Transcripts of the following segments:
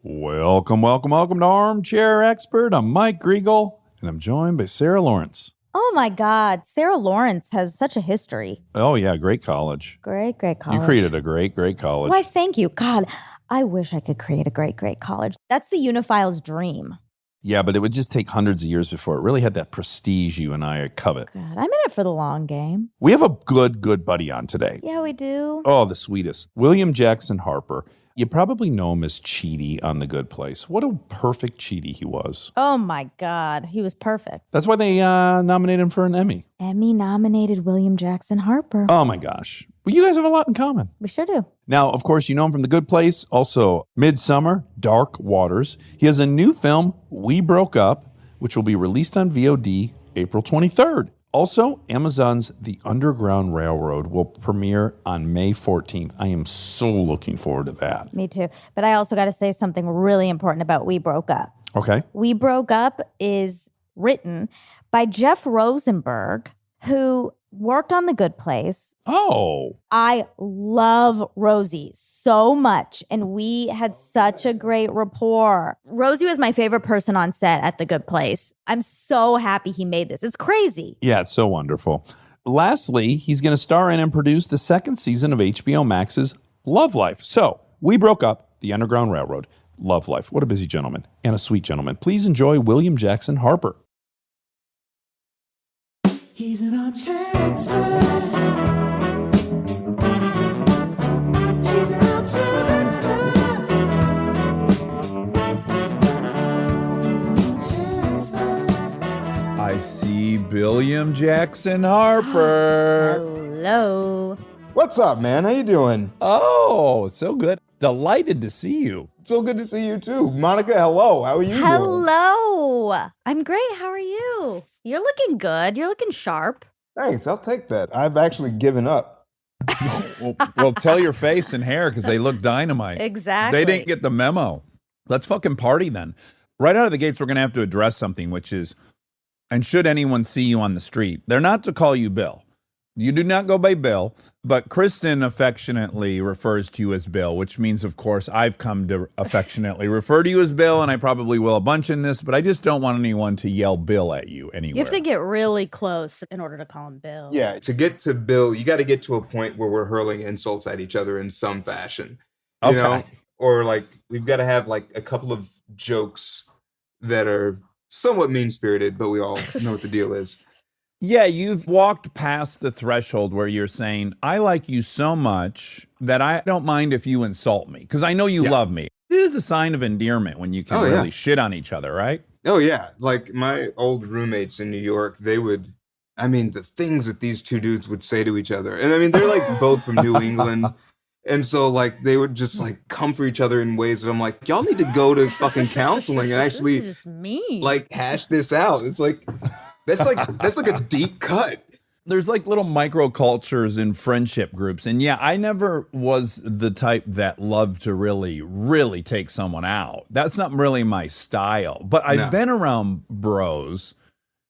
Welcome to Armchair Expert. I'm Mike Griegel, and I'm joined by Sarah Lawrence. Oh my God, Sarah Lawrence has such a history. Oh yeah, great college. Great college. You created a great college. Why, thank you. God, I wish I could create a great college. That's the uniphile's dream. Yeah, but it would just take hundreds of years before it really had that prestige you and I covet. God, I'm in it for the long game. We have a good buddy on today. Yeah, we do. Oh, the sweetest. William Jackson Harper. You probably know him as Chidi on The Good Place. What a perfect Chidi he was. Oh my God, he was perfect. That's why they nominated him for an Emmy. Emmy-nominated William Jackson Harper. Oh my gosh. Well, you guys have a lot in common. We sure do. Now, of course, you know him from The Good Place, also Midsommar, Dark Waters. He has a new film, We Broke Up, which will be released on VOD April 23rd. Also, Amazon's The Underground Railroad will premiere on May 14th. I am so looking forward to that. Me too. But I also got to say something really important about We Broke Up. Okay. We Broke Up is written by Jeff Rosenberg, who worked on The Good Place. Oh. I love Rosie so much, and we had such a great rapport. Rosie was my favorite person on set at The Good Place. I'm so happy he made this. It's crazy. Yeah, it's so wonderful. Lastly, he's going to star in and produce the second season of HBO Max's Love Life. So, We Broke Up, The Underground Railroad, Love Life. What a busy gentleman and a sweet gentleman. Please enjoy William Jackson Harper. He's an armchair expert. He's an armchair expert. He's an armchair expert. I see William Jackson Harper. Hello. What's up, man? How you doing? Oh, so good. Delighted to see you. So good to see you too. Monica, hello. How are you doing? Hello. I'm great. How are you? You're looking good. You're looking sharp. Thanks, I'll take that. I've actually given up. well, tell your face and hair because they look dynamite. Exactly. They didn't get the memo. Let's fucking party then. Right out of the gates, we're going to have to address something, which is, and should anyone see you on the street, they're not to call you Bill. You do not go by Bill, but Kristen affectionately refers to you as Bill, which means, of course, I've come to affectionately refer to you as Bill, and I probably will a bunch in this, but I just don't want anyone to yell Bill at you anywhere. You have to get really close in order to call him Bill. Yeah, to get to Bill, you got to get to a point where we're hurling insults at each other in some fashion. You know? Or like, we've got to have like a couple of jokes that are somewhat mean-spirited, but we all know what the deal is. Yeah, you've walked past the threshold where you're saying, I like you so much that I don't mind if you insult me, because I know you love me. It is a sign of endearment when you can really shit on each other, right? Oh, yeah. Like my old roommates in New York, they would, I mean, the things that these two dudes would say to each other. And I mean, they're like both from New England. And so like they would just like come for each other in ways that I'm like, y'all need to go to fucking counseling and actually This is just mean. like hash this out. It's like, that's like a deep cut. There's like little microcultures in friendship groups. And yeah, I never was the type that loved to really take someone out. That's not really my style. But I've been around bros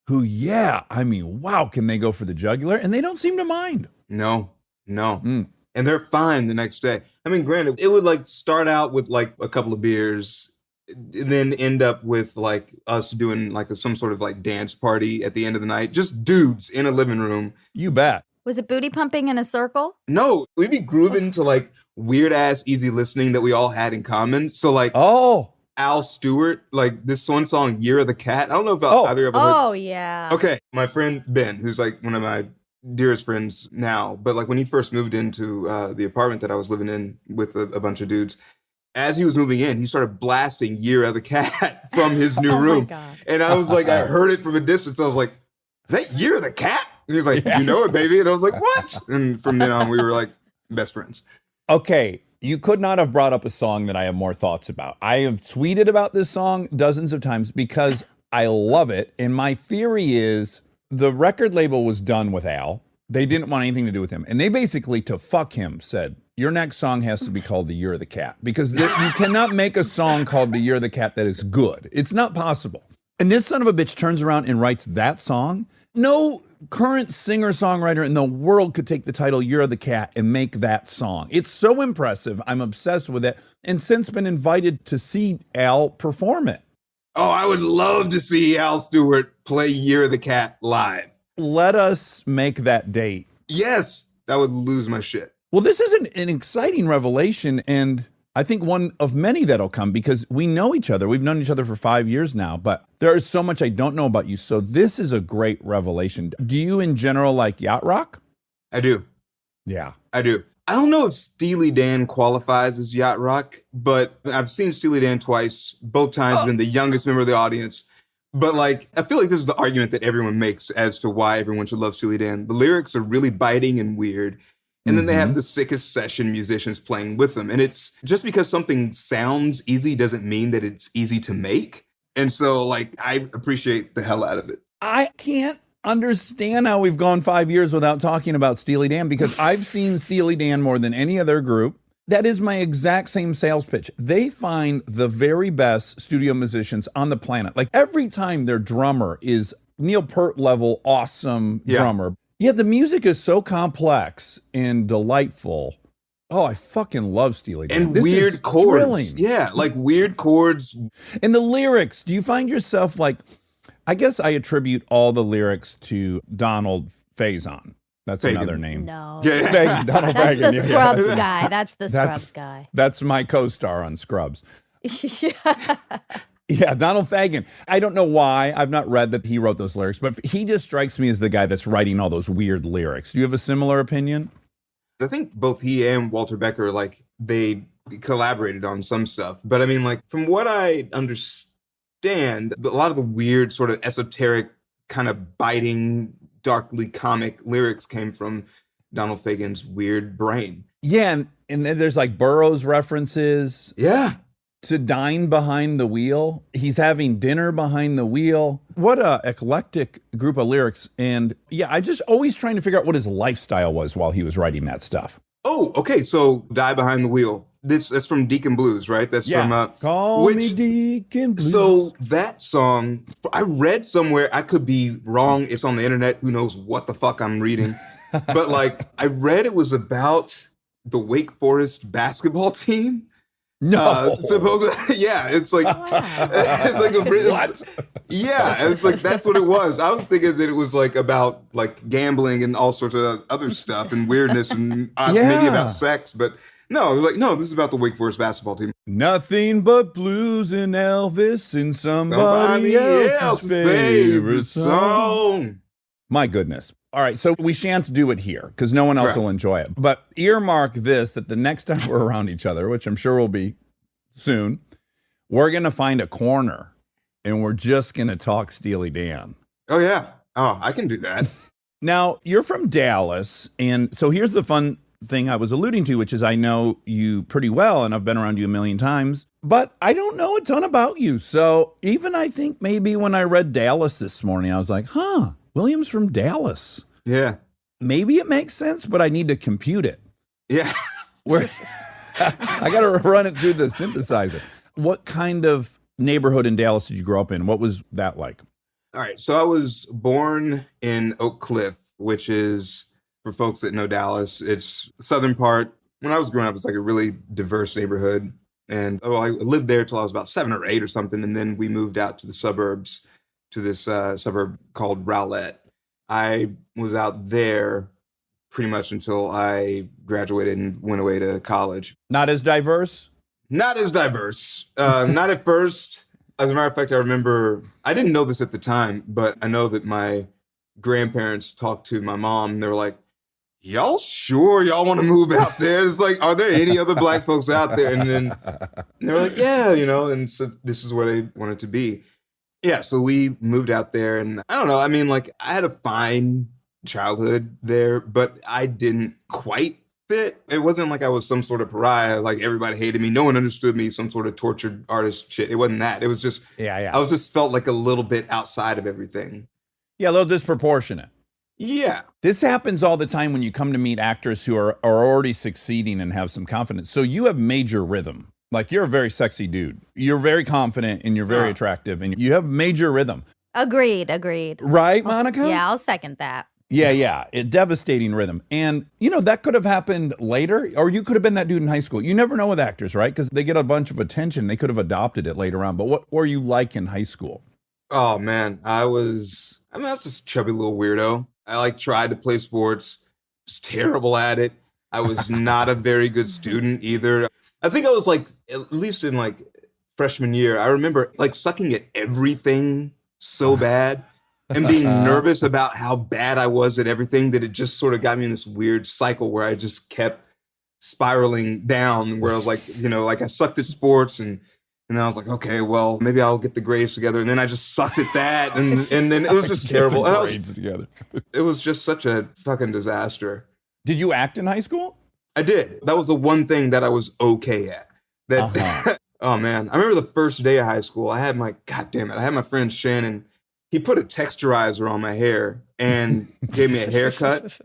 who, I mean, wow, can they go for the jugular? And they don't seem to mind. No. And they're fine the next day. I mean, granted, it would like start out with like a couple of beers and then end up with like us doing like some sort of like dance party at the end of the night. Just dudes in a living room. You bet. Was it booty pumping in a circle? No, we'd be grooving to like weird ass easy listening that we all had in common. So like Al Stewart, like this one song, Year of the Cat. I don't know if either of them heard. Oh, yeah. Okay, my friend Ben, who's like one of my dearest friends now, but like when he first moved into the apartment that I was living in with a bunch of dudes, as he was moving in, he started blasting Year of the Cat from his new room. My God. And I was like, I heard it from a distance. I was like, is that Year of the Cat? And he was like, you know it, baby. And I was like, what? And from then on, we were like best friends. Okay, you could not have brought up a song that I have more thoughts about. I have tweeted about this song dozens of times because I love it. And my theory is the record label was done with Al. They didn't want anything to do with him. And they basically, to fuck him, said, your next song has to be called The Year of the Cat. Because you cannot make a song called The Year of the Cat that is good. It's not possible. And this son of a bitch turns around and writes that song No current singer-songwriter in the world could take the title You're the Cat and make that song. It's so impressive. I'm obsessed with it, and since been invited to see Al perform it. Oh, I would love to see Al Stewart play Year the Cat live. Let us make that date. Yes, that would lose my shit. Well, this is an exciting revelation, and I think one of many that'll come because we know each other. We've known each other for 5 years now, but there is so much I don't know about you. So this is a great revelation. Do you in general like yacht rock? I do. Yeah. I do. I don't know if Steely Dan qualifies as yacht rock, but I've seen Steely Dan twice, both times been the youngest member of the audience. But like, I feel like this is the argument that everyone makes as to why everyone should love Steely Dan. The lyrics are really biting and weird. And then they have the sickest session musicians playing with them. And it's just because something sounds easy doesn't mean that it's easy to make. And so like, I appreciate the hell out of it. I can't understand how we've gone 5 years without talking about Steely Dan because I've seen Steely Dan more than any other group. That is my exact same sales pitch. They find the very best studio musicians on the planet. Like every time their drummer is Neil Peart level awesome drummer. Yeah, the music is so complex and delightful. Oh, I fucking love Steely Dan. And This weird is chords. thrilling. Yeah, like weird chords. And the lyrics, do you find yourself like, I guess I attribute all the lyrics to Donald Faison. That's Fagan. Another name. No. Yeah. Fagan, Donald That's Fagan. the yeah. Scrubs guy. That's the That's- Scrubs guy. That's my co-star on Scrubs. Yeah. Yeah, Donald Fagan. I don't know why. I've not read that he wrote those lyrics, but he just strikes me as the guy that's writing all those weird lyrics. Do you have a similar opinion? I think both he and Walter Becker, like, they collaborated on some stuff. But I mean, like, from what I understand, a lot of the weird, sort of esoteric, kind of biting, darkly comic lyrics came from Donald Fagen's weird brain. Yeah, and then there's like Burroughs references. Yeah. To dine behind the wheel. He's having dinner behind the wheel. What a eclectic group of lyrics. And yeah, I just always trying to figure out what his lifestyle was while he was writing that stuff. Oh, okay. So Die Behind the Wheel. That's from Deacon Blues, right? That's from Call Me Deacon Blues. So that song, I read somewhere, I could be wrong. It's on the internet. Who knows what the fuck I'm reading. But like, I read it was about the Wake Forest basketball team. No, supposedly, yeah, it's like it's like a What? Yeah, it's like that's what it was. I was thinking that it was like about like gambling and all sorts of other stuff and weirdness and maybe about sex, but no, they're like, no, this is about the Wake Forest basketball team. Nothing but blues and Elvis and somebody else's favorite song. My goodness. All right, so we shan't do it here because no one else Right. will enjoy it. But earmark this that the next time we're around each other, which I'm sure will be soon, we're going to find a corner and we're just going to talk Steely Dan. Oh yeah, oh I can do that. Now, you're from Dallas, and so here's the fun thing I was alluding to, which is I know you pretty well, and I've been around you a million times, but I don't know a ton about you. So even I think maybe when I read Dallas this morning, I was like, huh, William's from Dallas. Yeah, Maybe it makes sense, but I need to compute it. yeah. Where I got to run it through the synthesizer. What kind of neighborhood in Dallas did you grow up in? What was that like? All right, so I was born in Oak Cliff, which is, for folks that know Dallas, it's the southern part. When I was growing up, it was like a really diverse neighborhood. And I lived there till I was about 7 or 8 or something. And then we moved out to the suburbs, to this suburb called Rowlett. I was out there pretty much until I graduated and went away to college. Not as diverse? Not as diverse. Not at first. As a matter of fact, I remember, I didn't know this at the time, but I know that my grandparents talked to my mom and they were like, y'all sure y'all want to move out there? It's like, are there any other black folks out there? And then they were like, yeah, and so this is where they wanted to be. Yeah, so we moved out there and I don't know, I mean, like I had a fine childhood there, but I didn't quite fit. It wasn't like I was some sort of pariah, like everybody hated me, no one understood me, some sort of tortured artist shit. It wasn't that. It was just, I was just felt like a little bit outside of everything. Yeah, a little disproportionate. Yeah. This happens all the time when you come to meet actors who are already succeeding and have some confidence. So you have major rhythm. Like you're a very sexy dude. You're very confident and you're very attractive and you have major rhythm. Agreed. Right, Monica? Yeah, I'll second that. Yeah. A devastating rhythm. And, that could have happened later, or you could have been that dude in high school. You never know with actors, right? Because they get a bunch of attention. They could have adopted it later on. But what were you like in high school? Oh man, I was just a chubby little weirdo. I tried to play sports, was terrible at it. I was not a very good student either. I think I was at least in freshman year, I remember sucking at everything so bad and being nervous about how bad I was at everything that it just sort of got me in this weird cycle where I just kept spiraling down, where I was I sucked at sports and then I was like, okay, well, maybe I'll get the grades together. And then I just sucked at that. And then it was just terrible. And Together. It was just such a fucking disaster. Did you act in high school? I did. That was the one thing that I was okay at. Oh man. I remember the first day of high school, I had my friend Shannon. He put a texturizer on my hair and gave me a haircut.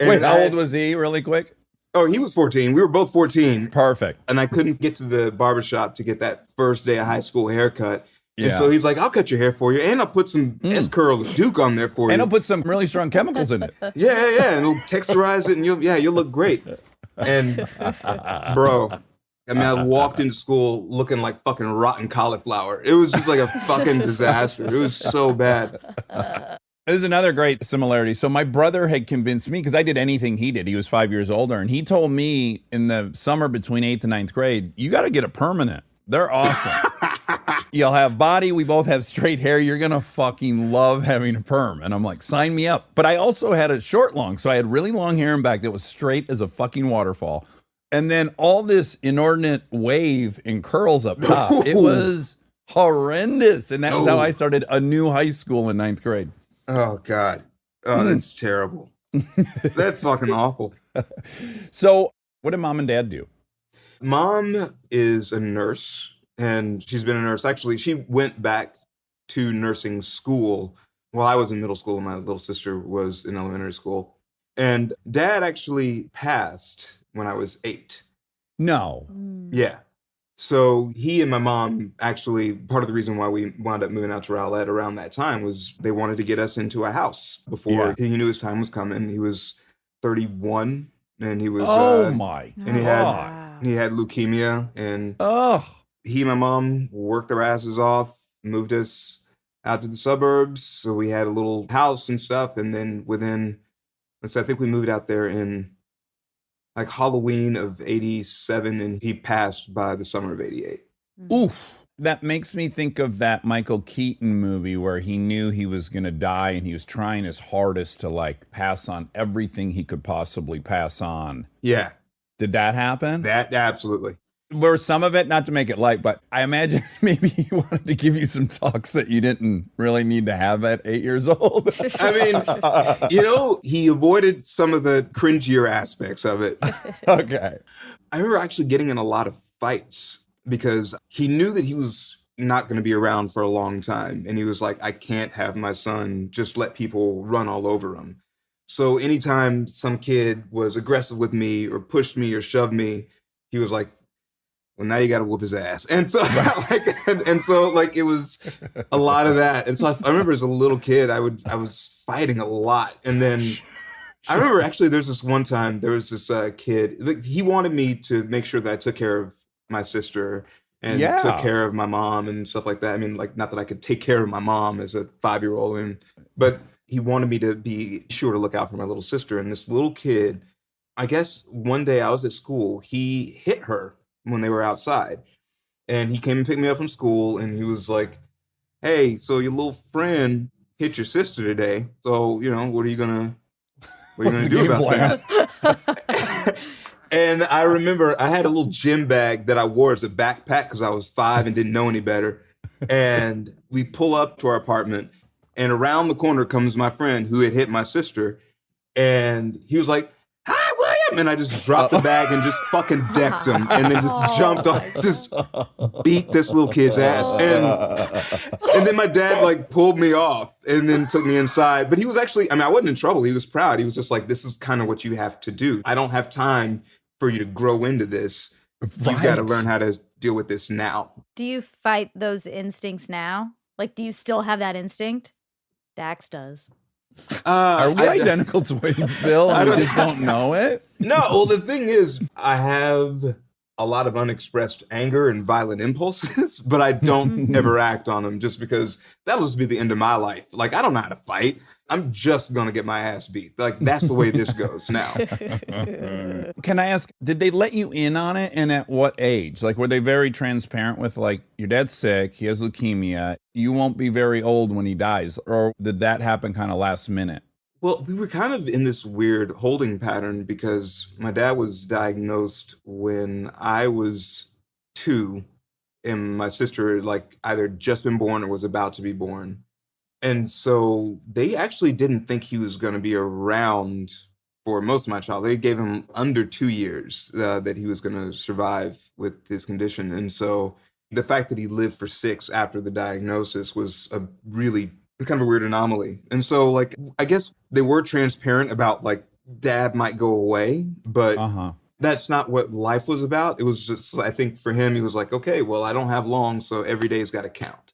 Wait, how old was he, really quick? Oh, he was 14. We were both 14. Perfect. And I couldn't get to the barbershop to get that first day of high school haircut. And Yeah. so he's like, I'll cut your hair for you. And I'll put some S-Curl Duke on there for you. And I'll put some really strong chemicals in it. Yeah. And it'll texturize it and you'll look great. And bro, I walked into school looking like fucking rotten cauliflower. It was just like a fucking disaster. It was so bad. There's another great similarity. So my brother had convinced me, because I did anything he did. He was 5 years older. And he told me in the summer between 8th and 9th grade, you got to get a permanent. They're awesome. You'll have body. We both have straight hair. You're going to fucking love having a perm. And I'm like, sign me up. But I also had a short long. So I had really long hair in back that was straight as a fucking waterfall. And then all this inordinate wave and curls up top. It was horrendous. And that was how I started a new high school in 9th grade. Oh, God. Oh, that's terrible. That's fucking awful. So what did mom and dad do? Mom is a nurse, and she's been a nurse. Actually, she went back to nursing school while I was in middle school and my little sister was in elementary school. And dad actually passed when I was 8. No. Yeah. So he and my mom, actually, part of the reason why we wound up moving out to Rowlett around that time was they wanted to get us into a house before he knew his time was coming. He was 31 and he was my and he had leukemia, and he and my mom worked their asses off, moved us out to the suburbs. So we had a little house and stuff. And then I think we moved out there in Halloween of 87, and he passed by the summer of 88. Oof. That makes me think of that Michael Keaton movie where he knew he was going to die and he was trying his hardest to pass on everything he could possibly pass on. Yeah. Did that happen? That absolutely. Were some of it, not to make it light, but I imagine maybe he wanted to give you some talks that you didn't really need to have at 8 years old. I mean, he avoided some of the cringier aspects of it. Okay. I remember actually getting in a lot of fights because he knew that he was not going to be around for a long time. And he was like, I can't have my son just let people run all over him. So anytime some kid was aggressive with me or pushed me or shoved me, he was like, well, now you got to whoop his ass. And so it was a lot of that. And so I remember as a little kid, I was fighting a lot. And then I remember actually there's this one time there was this kid, he wanted me to make sure that I took care of my sister and took care of my mom and stuff like that. I mean, not that I could take care of my mom as a 5-year-old, but he wanted me to be sure to look out for my little sister. And this little kid, I guess one day I was at school, he hit her when they were outside. And he came and picked me up from school and he was like, hey, so your little friend hit your sister today. So, what are you gonna do about that? And I remember I had a little gym bag that I wore as a backpack because I was 5 and didn't know any better. And we pull up to our apartment and around the corner comes my friend who had hit my sister. And he was like, hi, William. And I just dropped the bag and just fucking decked him. And then just jumped on, just beat this little kid's ass. And then my dad pulled me off and then took me inside. But he was actually, I wasn't in trouble. He was proud. He was just like, this is kind of what you have to do. I don't have time for you to grow into this. You've got to learn how to deal with this now. Do you fight those instincts now? Like, do you still have that instinct? Dax does. Are we identical twins, Bill? I just don't know it. No, well, the thing is, I have a lot of unexpressed anger and violent impulses, but I don't ever act on them just because that'll just be the end of my life. Like, I don't know how to fight. I'm just going to get my ass beat. Like, that's the way this goes now. Can I ask, did they let you in on it, and at what age? Like, were they very transparent with, like, your dad's sick, he has leukemia, you won't be very old when he dies? Or did that happen kind of last minute? Well, we were kind of in this weird holding pattern because my dad was diagnosed when I was 2, and my sister, like, either just been born or was about to be born. And so they actually didn't think he was going to be around for most of my childhood. They gave him under 2 years that he was going to survive with his condition. And so the fact that he lived for 6 after the diagnosis was a really kind of a weird anomaly. And so, like, I guess they were transparent about, like, dad might go away, but that's not what life was about. It was just, I think for him, he was like, okay, well, I don't have long, so every day's got to count.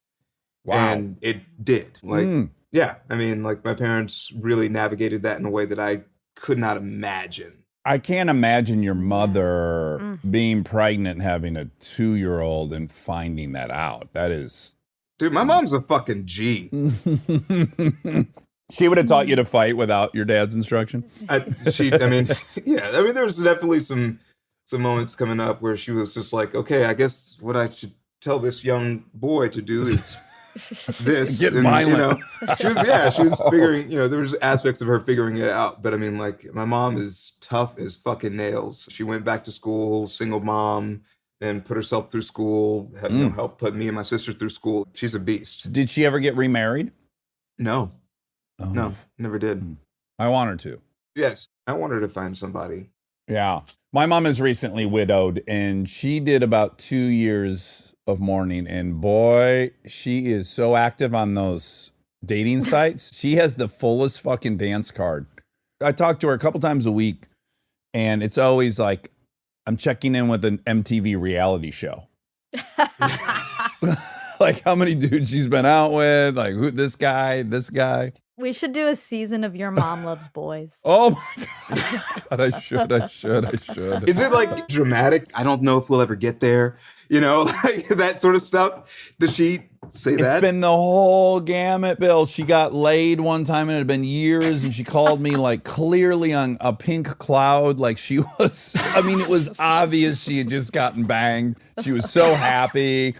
Wow. And it did. Like, yeah, I mean, like, my parents really navigated that in a way that I could not imagine. I can't imagine your mother being pregnant, having a 2-year-old and finding that out. That is... Dude, my mom's a fucking G. She would have taught you to fight without your dad's instruction? I mean, there's definitely some moments coming up where she was just like, okay, I guess what I should tell this young boy to do is this. Get violent. She was figuring, there was aspects of her figuring it out. But I mean, like, my mom is tough as fucking nails. She went back to school, single mom, then put herself through school, helped put me and my sister through school. She's a beast. Did she ever get remarried? No. No, never did. I want her to. Yes, I want her to find somebody. Yeah. My mom is recently widowed, and she did about 2 years of mourning, and boy, she is so active on those dating sites. She has the fullest fucking dance card. I talk to her a couple times a week, and it's always like, I'm checking in with an MTV reality show. Like, how many dudes she's been out with, like, who, this guy. We should do a season of Your Mom Loves Boys. Oh my God, I should. Is it, like, dramatic? I don't know if we'll ever get there. Like, that sort of stuff. Does she say that? It's been the whole gamut, Bill. She got laid one time, and it had been years, and she called me, like, clearly on a pink cloud. Like, she was, I mean, it was obvious she had just gotten banged. She was so happy.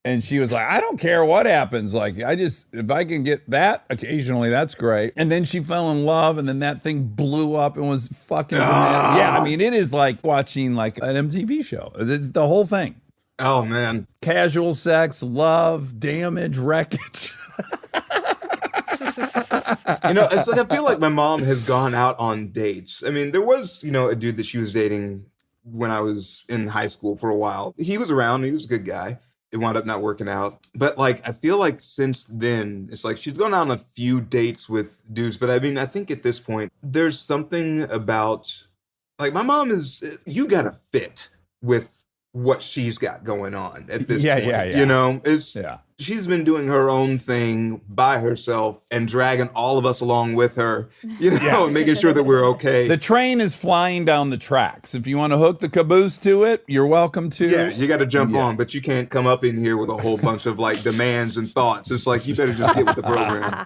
And she was like, I don't care what happens. Like, if I can get that occasionally, that's great. And then she fell in love, and then that thing blew up and was fucking dramatic. Yeah, I mean, it is like watching, like, an MTV show. It's the whole thing. Oh, man. Casual sex, love, damage, wreckage. It's like, I feel like my mom has gone out on dates. I mean, there was, a dude that she was dating when I was in high school for a while. He was around. He was a good guy. It wound up not working out. But, like, I feel like since then, it's like she's gone on a few dates with dudes. But I mean, I think at this point, there's something about, like, my mom is, you gotta fit with what she's got going on at this point. Yeah. She's been doing her own thing by herself and dragging all of us along with her, and making sure that we're okay. The train is flying down the tracks. If you want to hook the caboose to it, you're welcome to. Yeah, you got to jump on, but you can't come up in here with a whole bunch of, like, demands and thoughts. It's like, you better just get with the program.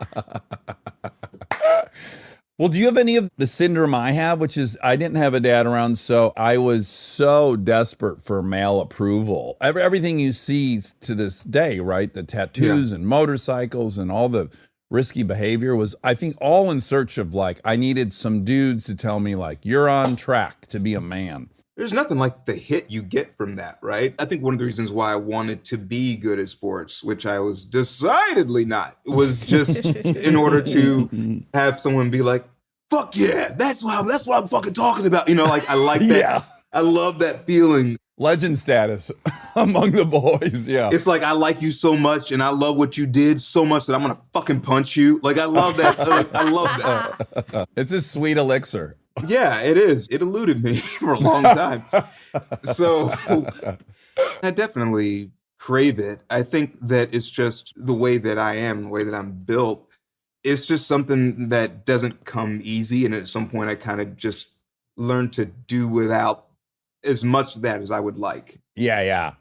Well, do you have any of the syndrome I have, which is I didn't have a dad around, so I was so desperate for male approval. Everything you see to this day, right? The tattoos and motorcycles and all the risky behavior was, I think, all in search of, like, I needed some dudes to tell me, like, you're on track to be a man. There's nothing like the hit you get from that, right? I think one of the reasons why I wanted to be good at sports, which I was decidedly not, was just in order to have someone be like, fuck yeah, that's what I'm fucking talking about. Like, I like that. Yeah. I love that feeling. Legend status among the boys, yeah. It's like, I like you so much, and I love what you did so much that I'm going to fucking punch you. Like, I love that. I love that. It's a sweet elixir. Yeah, it is. It eluded me for a long time. So I definitely crave it. I think that it's just the way that I am, the way that I'm built. It's just something that doesn't come easy. And at some point, I kind of just learned to do without as much of that as I would like. Yeah.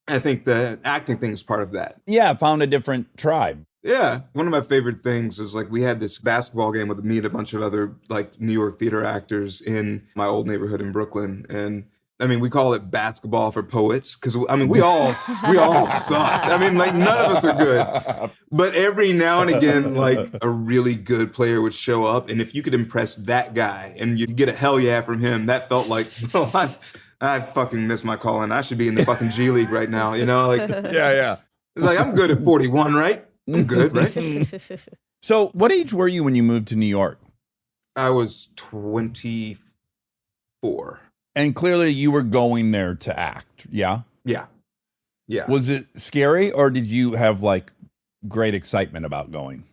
I think the acting thing is part of that. Yeah, found a different tribe. Yeah. One of my favorite things is like we had this basketball game with me and a bunch of other like New York theater actors in my old neighborhood in Brooklyn. And I mean, we call it basketball for poets because I mean, we all suck. I mean, like none of us are good. But every now and again, like a really good player would show up. And if you could impress that guy and you'd get a hell yeah from him, that felt like, oh, I fucking missed my calling. I should be in the fucking G League right now. You know, like, Yeah. it's like, I'm good at 41, right? I'm good, right? So what age were you when you moved to New York? I was 24. And clearly you were going there to act, yeah? Yeah. Was it scary or did you have like great excitement about going?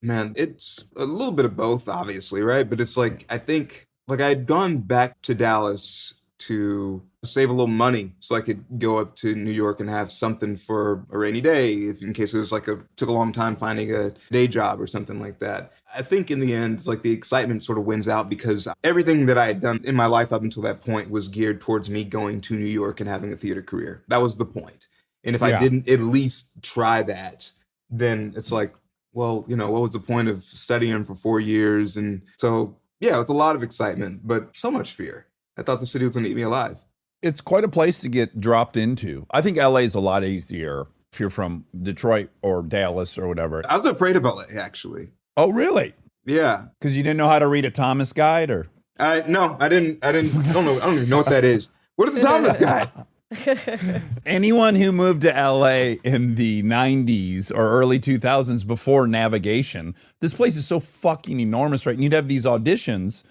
Man, it's a little bit of both, obviously, right? But it's like, I think, like I had gone back to Dallas to save a little money so I could go up to New York and have something for a rainy day, if in case it was like took a long time finding a day job or something like that. I think in the end, it's like the excitement sort of wins out because everything that I had done in my life up until that point was geared towards me going to New York and having a theater career. That was the point. And if I didn't at least try that, then it's like, well, you know, what was the point of studying for 4 years? And so, yeah, it was a lot of excitement, but so much fear. I thought the city was going to eat me alive. It's quite a place to get dropped into. I think LA is a lot easier if you're from Detroit or Dallas or whatever. I was afraid of LA, actually. Oh, really? Yeah. Because you didn't know how to read a Thomas guide or? No, I didn't. I don't know. I don't even know what that is. What is the Thomas guy? Anyone who moved to LA in the 90s or early 2000s before navigation, this place is so fucking enormous, right? And you'd have these auditions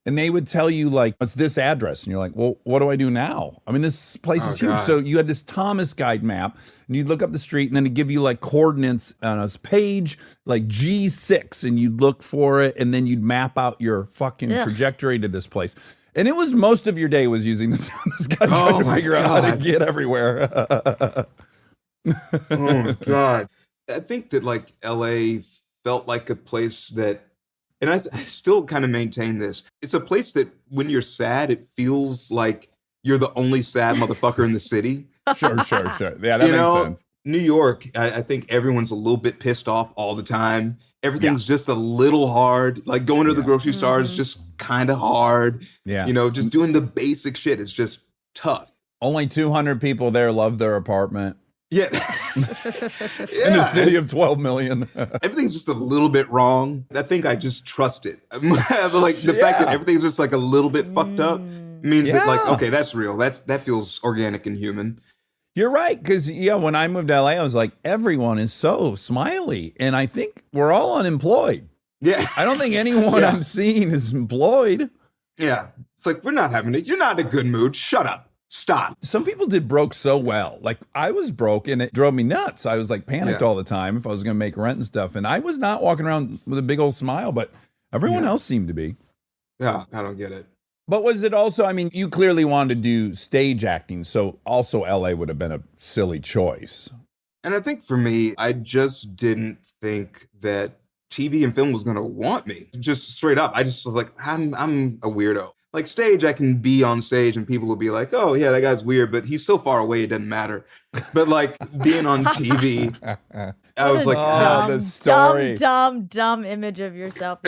and they would tell you like, it's this address. And you're like, well, what do I do now? I mean, this place is huge. God. So you had this Thomas guide map and you'd look up the street and then it'd give you like coordinates on a page, like G6, and you'd look for it. And then you'd map out your fucking trajectory to this place. And it was most of your day was using the Thomas guide trying to figure out how to get everywhere. Oh my God. I think that like LA felt like a place that, and I still kind of maintain this. It's a place that when you're sad, it feels like you're the only sad motherfucker in the city. Sure. Yeah, that makes sense. New York, I think everyone's a little bit pissed off all the time. Everything's just a little hard. Like going to the grocery store is just kind of hard. Yeah. You know, just doing the basic shit is just tough. Only 200 people there love their apartment. Yeah. In a city of 12 million. Everything's just a little bit wrong. I think I just trust it. Like the fact that everything's just like a little bit fucked up means that like, okay, that's real. That feels organic and human. You're right. Because, when I moved to LA, I was like, everyone is so smiley. And I think we're all unemployed. Yeah. I don't think anyone I'm seeing is employed. Yeah. It's like, we're not having it. You're not in a good mood. Shut up. Stop. Some people did broke so well. Like I was broke and it drove me nuts. I was like panicked all the time if I was going to make rent and stuff. And I was not walking around with a big old smile, but everyone else seemed to be. Yeah, I don't get it. But was it also, I mean, you clearly wanted to do stage acting. So also LA would have been a silly choice. And I think for me, I just didn't think that TV and film was going to want me. Just straight up. I just was like, I'm a weirdo. Like stage, I can be on stage and people will be like, oh yeah, that guy's weird, but he's so far away, it doesn't matter. But like being on TV, I was like, the story. Dumb image of yourself.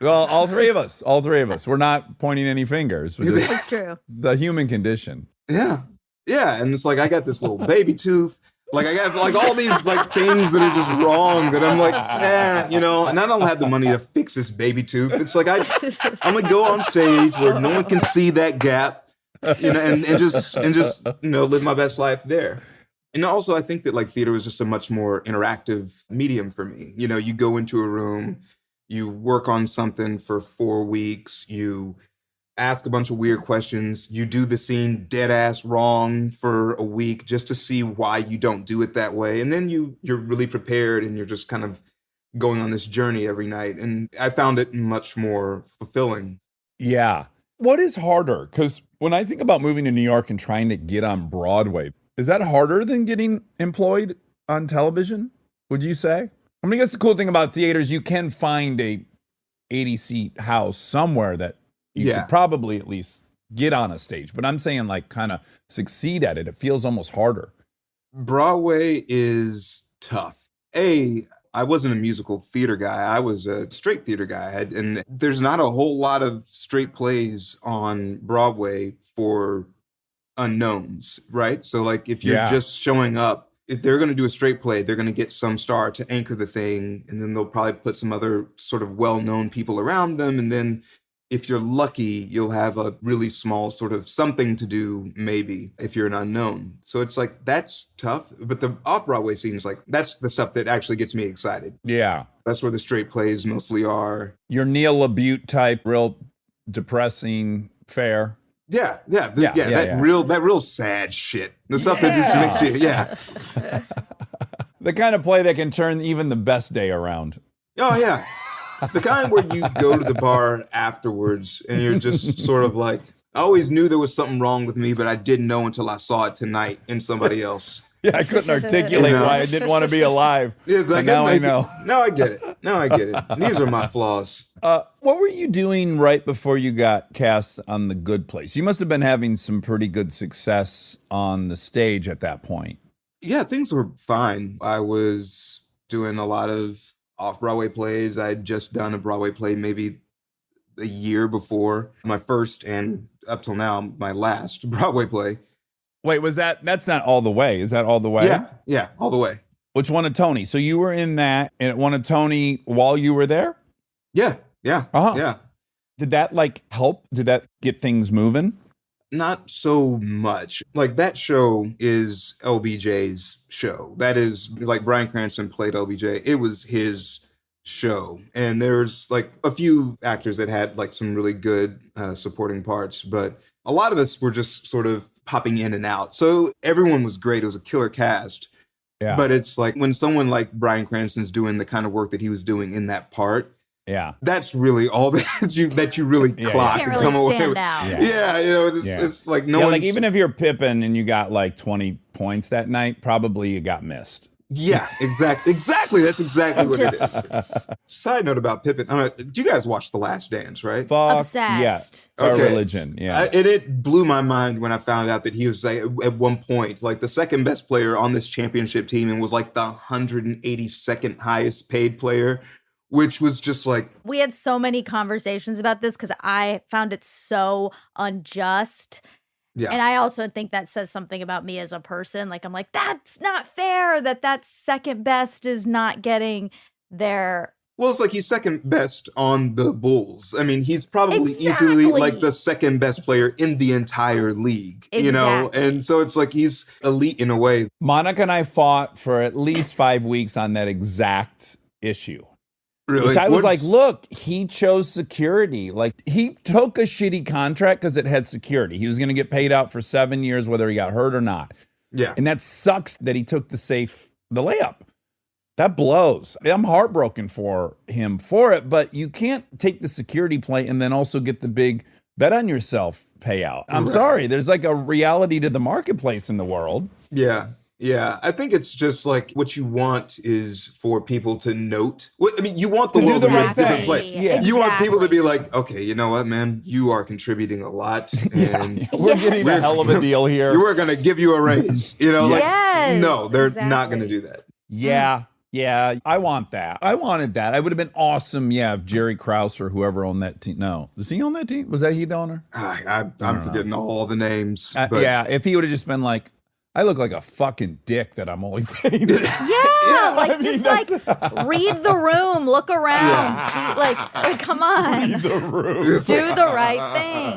Well, all three of us. We're not pointing any fingers. It's true. The human condition. Yeah. And it's like, I got this little baby tooth. Like I got like all these like things that are just wrong that I'm like, and I don't have the money to fix this baby tooth. It's like I'm gonna go on stage where no one can see that gap, and just live my best life there. And also I think that like theater was just a much more interactive medium for me. You go into a room, you work on something for 4 weeks, you ask a bunch of weird questions. You do the scene dead ass wrong for a week just to see why you don't do it that way. And then you're really prepared and you're just kind of going on this journey every night. And I found it much more fulfilling. Yeah. What is harder? Because when I think about moving to New York and trying to get on Broadway, Is that harder than getting employed on television, would you say? I mean, I guess the cool thing about theaters, you can find a 80-seat house somewhere that you could probably at least get on a stage. But I'm saying like kind of succeed at it. It feels almost harder. Broadway is tough. I wasn't a musical theater guy. I was a straight theater guy. And there's not a whole lot of straight plays on Broadway for unknowns, right? So like if you're just showing up, if they're going to do a straight play, they're going to get some star to anchor the thing. And then they'll probably put some other sort of well-known people around them. And then if you're lucky, you'll have a really small sort of something to do, maybe, if you're an unknown. So it's like, that's tough. But the off-Broadway scene is like, that's the stuff that actually gets me excited. Yeah. That's where the straight plays mostly are. Your Neil LaBute type, real depressing fare. That real sad shit. The stuff that just makes you, The kind of play that can turn even the best day around. Oh, yeah. The kind where you go to the bar afterwards and you're just sort of like, I always knew there was something wrong with me, but I didn't know until I saw it tonight in somebody else. Yeah, I couldn't articulate why I didn't want to be alive. It's like, now I know. Now I get it. These are my flaws. What were you doing right before you got cast on The Good Place? You must have been having some pretty good success on the stage at that point. Yeah, things were fine. I was doing a lot of off-Broadway plays. I'd just done a Broadway play maybe a year before. My first and up till now, my last Broadway play. Wait, that's not All the Way. Is that All the Way? Yeah, All the Way. Which won a Tony. So you were in that and it won a Tony while you were there? Yeah. Did that like help? Did that get things moving? Not so much. Like that show is LBJ's show. That is like Bryan Cranston played LBJ. It was his show. And there's like a few actors that had like some really good supporting parts, but a lot of us were just sort of popping in and out. So everyone was great. It was a killer cast. Yeah. But it's like when someone like Bryan Cranston's doing the kind of work that he was doing in that part, that's really all that you really clock you can't and really come away stand with. out. It's like no one's... like even if you're Pippin and you got like 20 points that night, probably you got missed. Yeah, exactly. That's exactly what it is. Side note about Pippin. Do you guys watch The Last Dance, right? Fuck Obsessed. yeah. It's our religion. Yeah. It blew my mind when I found out that he was like, at one point, like the second best player on this championship team and was like the 182nd highest paid player, which was just like... We had so many conversations about this because I found it so unjust. Yeah. And I also think that says something about me as a person. Like, I'm like, that's not fair that second best is not getting their... Well, it's like he's second best on the Bulls. I mean, he's probably easily like the second best player in the entire league, you know? And so it's like he's elite in a way. Monica and I fought for at least 5 weeks on that exact issue. Really? Which I was like, look, he chose security. Like, he took a shitty contract because it had security. He was going to get paid out for 7 years, whether he got hurt or not. Yeah. And that sucks that he took the layup. That blows. I'm heartbroken for him for it, but you can't take the security play and then also get the big bet on yourself payout. I'm sorry. There's like a reality to the marketplace in the world. Yeah. Yeah, I think it's just like what you want is for people to note. I mean, you want the world to be a different place. Yeah. You want people to be like, okay, you know what, man? You are contributing a lot. And we're getting a hell of a deal here. We're going to give you a raise. You know, like, no, they're not going to do that. Yeah. Yeah, I want that. I wanted that. I would have been awesome, if Jerry Krause or whoever owned that team. No. Was he on that team? Was that he the owner? I'm forgetting all the names. If he would have just been like, I look like a fucking dick that I'm only paying. Read the room, look around, see, like, come on. Read the room. Do the right thing.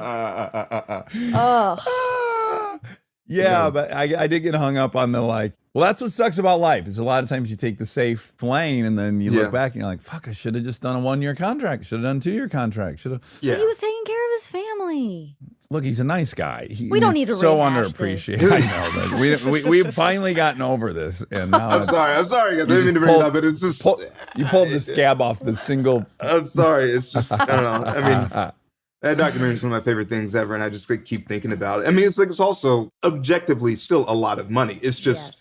But I did get hung up on the like, well, that's what sucks about life is a lot of times you take the safe lane and then you look back and you're like, fuck, I should have just done a 1-year contract. Should have done a 2-year contract. Should have. Yeah. He was taking care of his family. Look, he's a nice guy. We don't need to so rehash underappreciated. I know, but we've finally gotten over this, and now I'm sorry, guys. I didn't mean to bring it up, but it's just you pulled the scab off the single. I'm sorry. It's just I don't know. I mean, That documentary is one of my favorite things ever, and I just like, keep thinking about it. I mean, it's like it's also objectively still a lot of money. It's just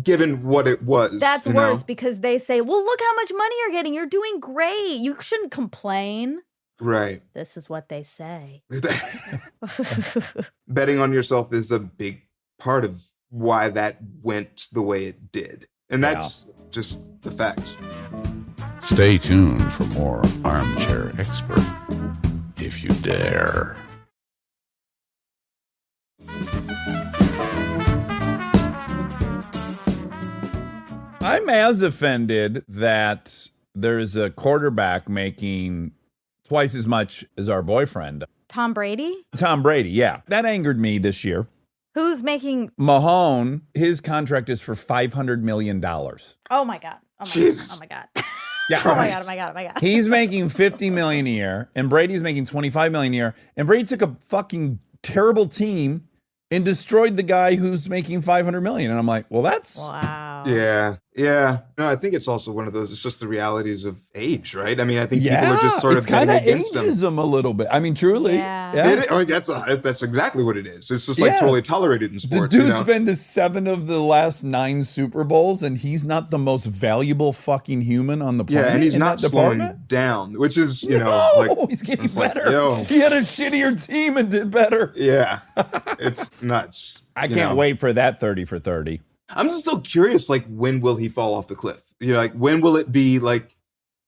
given what it was. That's you worse know? because they say, well, look how much money you're getting. You're doing great. You shouldn't complain. Right. This is what they say. Betting on yourself is a big part of why that went the way it did. And that's just the facts. Stay tuned for more Armchair Expert, if you dare. I'm as offended that there's a quarterback making twice as much as our boyfriend. Tom Brady? Tom Brady, yeah. That angered me this year. Who's making... Mahone, his contract is for $500 million. Oh, my God. Oh, my Jesus. God. Oh, my God. Yeah. Oh, my God. Oh, my God. Oh, my God. He's making $50 million a year, and Brady's making $25 million a year. And Brady took a fucking terrible team and destroyed the guy who's making $500 million. And I'm like, well, that's... Wow. Yeah. Yeah. No, I think it's also one of those, it's just the realities of age, right? I mean, I think people are just sort of kind betting of against them. ageism a little bit. I mean, truly. Yeah. I mean, that's exactly what it is. It's just like Yeah. totally tolerated in The sports. dude's you know? been to 7 of the last 9 Super Bowls, and he's not the most valuable fucking human on the planet. Yeah, and he's in not that slowing department. down, which is, No, like he's getting it's like, better. yo. He had a shittier team and did better. yeah, it's nuts. I you can't know? wait for that 30 for 30. I'm just so curious, like, when will he fall off the cliff? You know, like, when will it be like,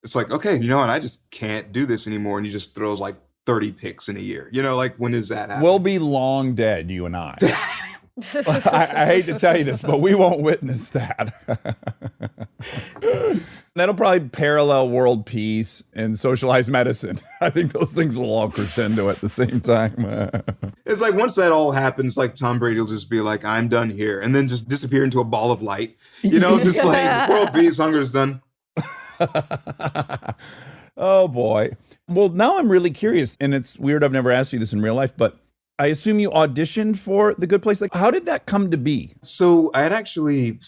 it's like, okay, you know what, I just can't do this anymore, and he just throws like 30 picks in a year. You know, like, when does that happen? We'll be long dead, you and I. I hate to tell you this, but we won't witness that. That'll probably parallel world peace and socialized medicine. I think those things will all crescendo at the same time. It's like once that all happens, like Tom Brady will just be like, I'm done here, and then just disappear into a ball of light. You know, just like world peace, hunger's done. Oh boy. Well, now I'm really curious, and it's weird I've never asked you this in real life, but I assume you auditioned for The Good Place. Like, how did that come to be? So I had actually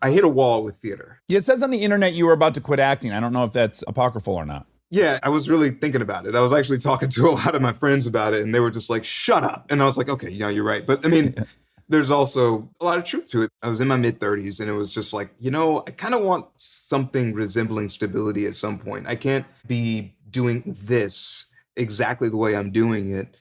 I hit a wall with theater. Yeah, it says on the internet you were about to quit acting. I don't know if that's apocryphal or not. Yeah, I was really thinking about it. I was actually talking to a lot of my friends about it, and they were just like, shut up. And I was like, okay, you're right. But I mean, there's also a lot of truth to it. I was in my mid-30s, and it was just like, I kind of want something resembling stability at some point. I can't be doing this exactly the way I'm doing it,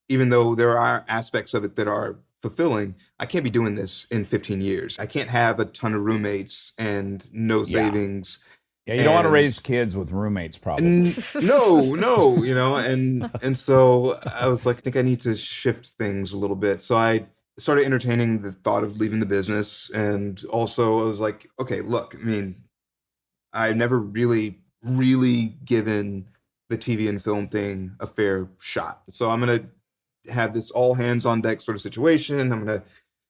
even though there are aspects of it that are fulfilling. I can't be doing this in 15 years. I can't have a ton of roommates and no savings. Yeah, you don't want to And- raise kids with roommates, probably. No, and so I was like, I think I need to shift things a little bit. So I started entertaining the thought of leaving the business. And also I was like, okay, look, I mean, I've never really given the TV and film thing a fair shot. So I'm going to have this all hands on deck sort of situation. I'm going to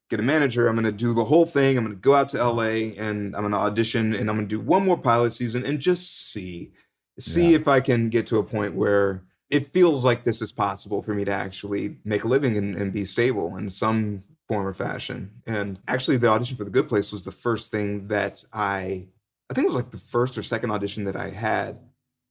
get a manager. I'm going to do the whole thing. I'm going to go out to LA and I'm going to audition and I'm going to do one more pilot season and just see if I can get to a point where it feels like this is possible for me to actually make a living and be stable in some form or fashion. And actually the audition for The Good Place was the first thing that I think it was like the first or second audition that I had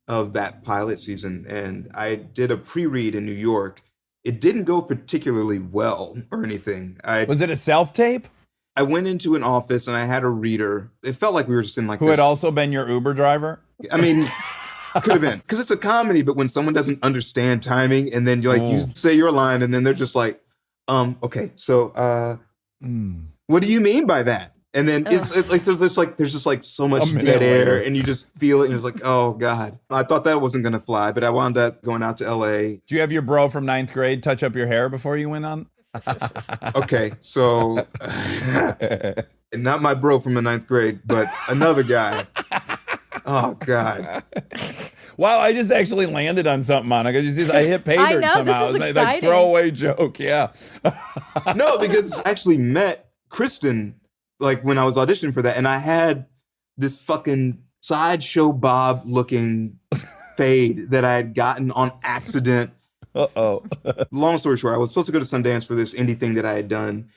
of that pilot season. And I did a pre-read in New York. It didn't go particularly well or anything. Was it a self-tape? I went into an office and I had a reader. It felt like we were just in like Who had also been your Uber driver? I mean, could have been. Because it's a comedy, but when someone doesn't understand timing and then you you say your line and then they're just like, okay, so what do you mean by that? And then it's like there's just like so much dead air and you just feel it and it's like, oh God. I thought that wasn't gonna fly, but I wound up going out to LA. Do you have your bro from 9th grade touch up your hair before you went on? Okay, so not my bro from the 9th grade, but another guy. Oh God. Wow, I just actually landed on something, Monica. You see, I hit pay dirt know, somehow. this is It's like exciting. throwaway joke, yeah. No, because I actually met Kristen like when I was auditioning for that, and I had this fucking Sideshow Bob looking fade that I had gotten on accident. Uh-oh. Long story short, I was supposed to go to Sundance for this indie thing that I had done,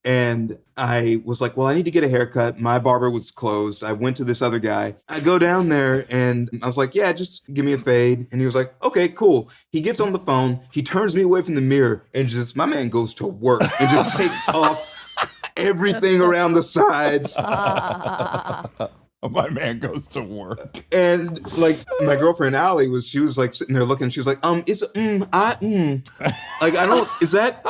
And I was like, well, I need to get a haircut. My barber was closed. I went to this other guy. I go down there and I was like, yeah, just give me a fade. And he was like, okay, cool. He gets on the phone. He turns me away from the mirror and just, my man goes to work and just takes off everything around the sides. My man goes to work. And like my girlfriend Allie she was like sitting there looking. She was like, like I don't. Is that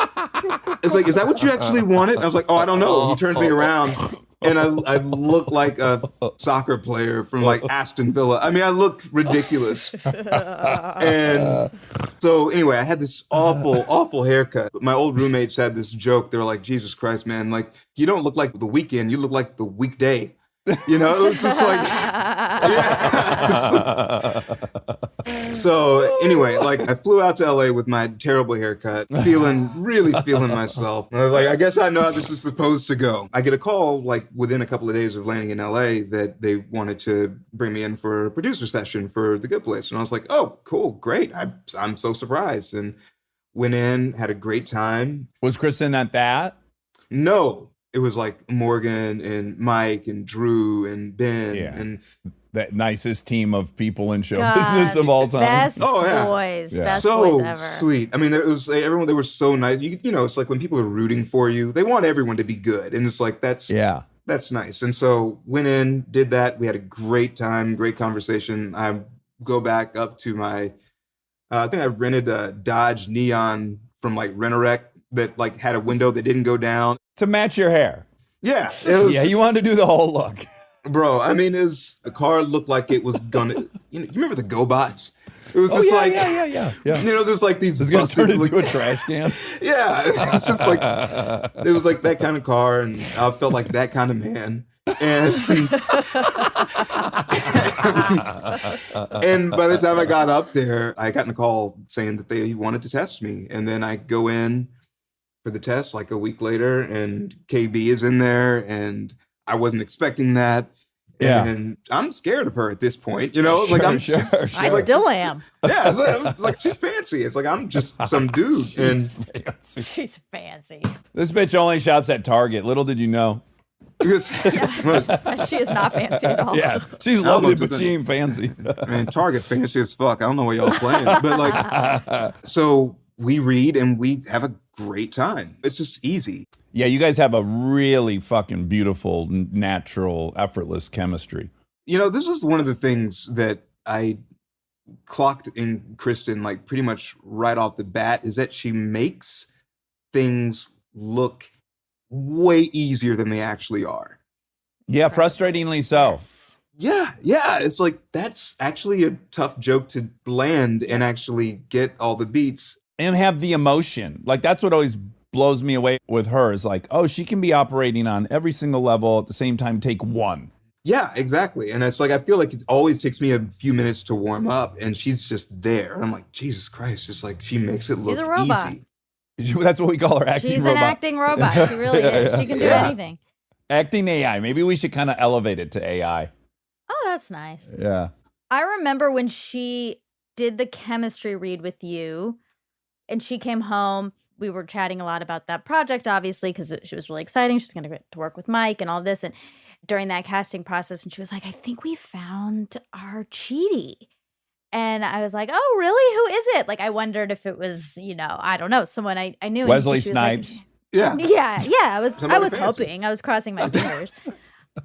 what you actually wanted? I was like, oh, I don't know. He turns me around, and I look like a soccer player from like Aston Villa. I mean, I look ridiculous. And so anyway, I had this awful haircut. My old roommates had this joke. They were like, Jesus Christ, man! Like you don't look like the weekend. You look like the weekday. You know, it was just like, yeah. So anyway, like I flew out to LA with my terrible haircut, really feeling myself. I was like, I guess I know how this is supposed to go. I get a call like within a couple of days of landing in LA that they wanted to bring me in for a producer session for The Good Place. And I was like, oh, cool, great. I'm so surprised. And went in, had a great time. Was Kristen at that? No. It was like Morgan and Mike and Drew and Ben and that nicest team of people in show God, business of all time. Best yeah. boys. Yeah. Best so boys ever. sweet. I mean, it was everyone. They were so nice. You know, it's like when people are rooting for you, they want everyone to be good, and it's like that's nice. And so went in, did that. We had a great time, great conversation. I go back up to my, I think I rented a Dodge Neon from like Rent-A-Wreck that like had a window that didn't go down. To match your hair. Yeah. It was, yeah, you wanted to do the whole look. Bro, I mean, the car looked like it was gonna, you remember the GoBots? It was just like, yeah. You know, just like these. It's going to turn like, into a trash can. Yeah. It's just like, it was like that kind of car, and I felt like that kind of man. And, and by the time I got up there, I got a call saying that they wanted to test me. And then I go in for the test like a week later, and KB is in there, and I wasn't expecting that. Yeah. And I'm scared of her at this point, you know? Like I still am. Yeah, it's like she's fancy. It's like I'm just some dude. And fancy. She's fancy. This bitch only shops at Target. Little did you know. She is not fancy at all. Yeah, she's lovely, but she ain't fancy. Man, Target fancy as fuck. I don't know what y'all playing. But like, so we read and we have a great time. It's just easy. Yeah, you guys have a really fucking beautiful, natural, effortless chemistry. You know, this was one of the things that I clocked in Kristen, like pretty much right off the bat, is that she makes things look way easier than they actually are. Yeah, frustratingly so. Yes. Yeah. It's like, that's actually a tough joke to land and actually get all the beats. And have the emotion. Like, that's what always blows me away with her is like, oh, she can be operating on every single level at the same time, take one. Yeah, exactly. And it's like, I feel like it always takes me a few minutes to warm up, and she's just there. And I'm like, Jesus Christ, it's like, she makes it look She's a robot. easy. That's what we call her, acting She's robot. an acting robot. She really is. She can do anything. Acting AI. Maybe we should kind of elevate it to AI. Oh, that's nice. Yeah. I remember when she did the chemistry read with you and she came home. We were chatting a lot about that project, obviously, because she was really exciting. She was going to get to work with Mike and all this. And during that casting process, and she was like, I think we found our Cheaty. And I was like, oh, really? Who is it? Like, I wondered if it was, I don't know, someone I knew. And Wesley she was like, Snipes. Yeah. Yeah. I was Somebody fancy. hoping. I was crossing my fingers.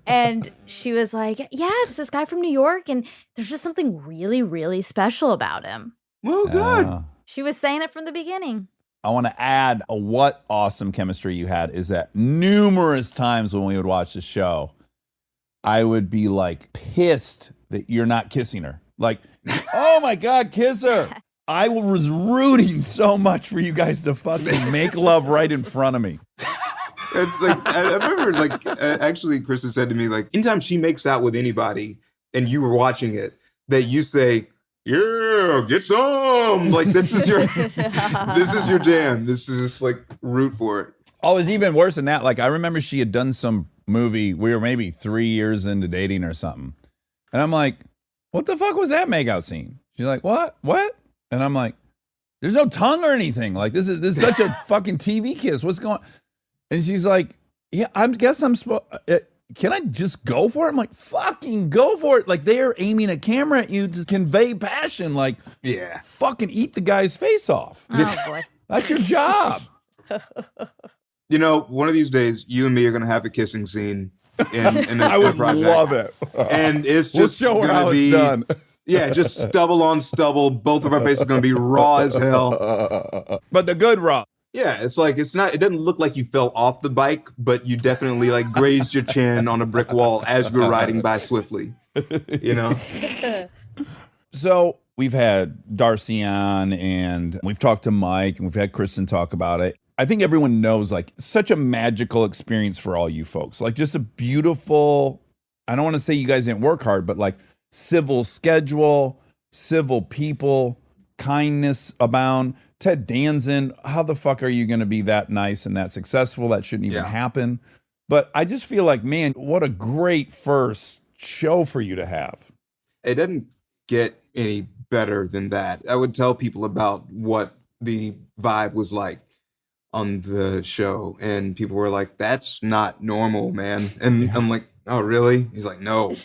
And she was like, yeah, it's this guy from New York. And there's just something really, really special about him. Well, good. She was saying it from the beginning. I want to add what awesome chemistry you had is that numerous times when we would watch the show, I would be like pissed that you're not kissing her. Like, oh my God, kiss her. I was rooting so much for you guys to fucking make love right in front of me. It's like, I remember, like, actually, Kristen said to me, like, anytime she makes out with anybody and you were watching it, that you say, yeah, get some. Like, this is your jam. This is just like root for it. Oh, it was even worse than that. Like, I remember she had done some movie. We were maybe 3 years into dating or something. And I'm like, what the fuck was that makeout scene? She's like, what? And I'm like, there's no tongue or anything. Like, this is such a fucking TV kiss. What's going on? And she's like, Yeah, I guess I'm supposed. Can I just go for it? I'm like, fucking go for it. Like, they're aiming a camera at you to convey passion. Like, Yeah. fucking eat the guy's face off. Oh boy. That's your job. You know, one of these days, you and me are going to have a kissing scene in a I would project. love it. And it's We'll just show her going how to be, it's done. yeah, just stubble on stubble. Both of our faces are going to be raw as hell. But the good raw. Yeah, it's like, it doesn't look like you fell off the bike, but you definitely like grazed your chin on a brick wall as you were riding by swiftly, you know? So we've had Darcy on, and we've talked to Mike, and we've had Kristen talk about it. I think everyone knows, like, such a magical experience for all you folks. Like, just a beautiful, I don't want to say you guys didn't work hard, but like civil schedule, civil people, kindness abound. Ted Danson, how the fuck are you going to be that nice and that successful? That shouldn't even happen. But I just feel like, man, what a great first show for you to have. It doesn't get any better than that. I would tell people about what the vibe was like on the show, and people were like, that's not normal, man. And I'm like, oh, really? He's like, no.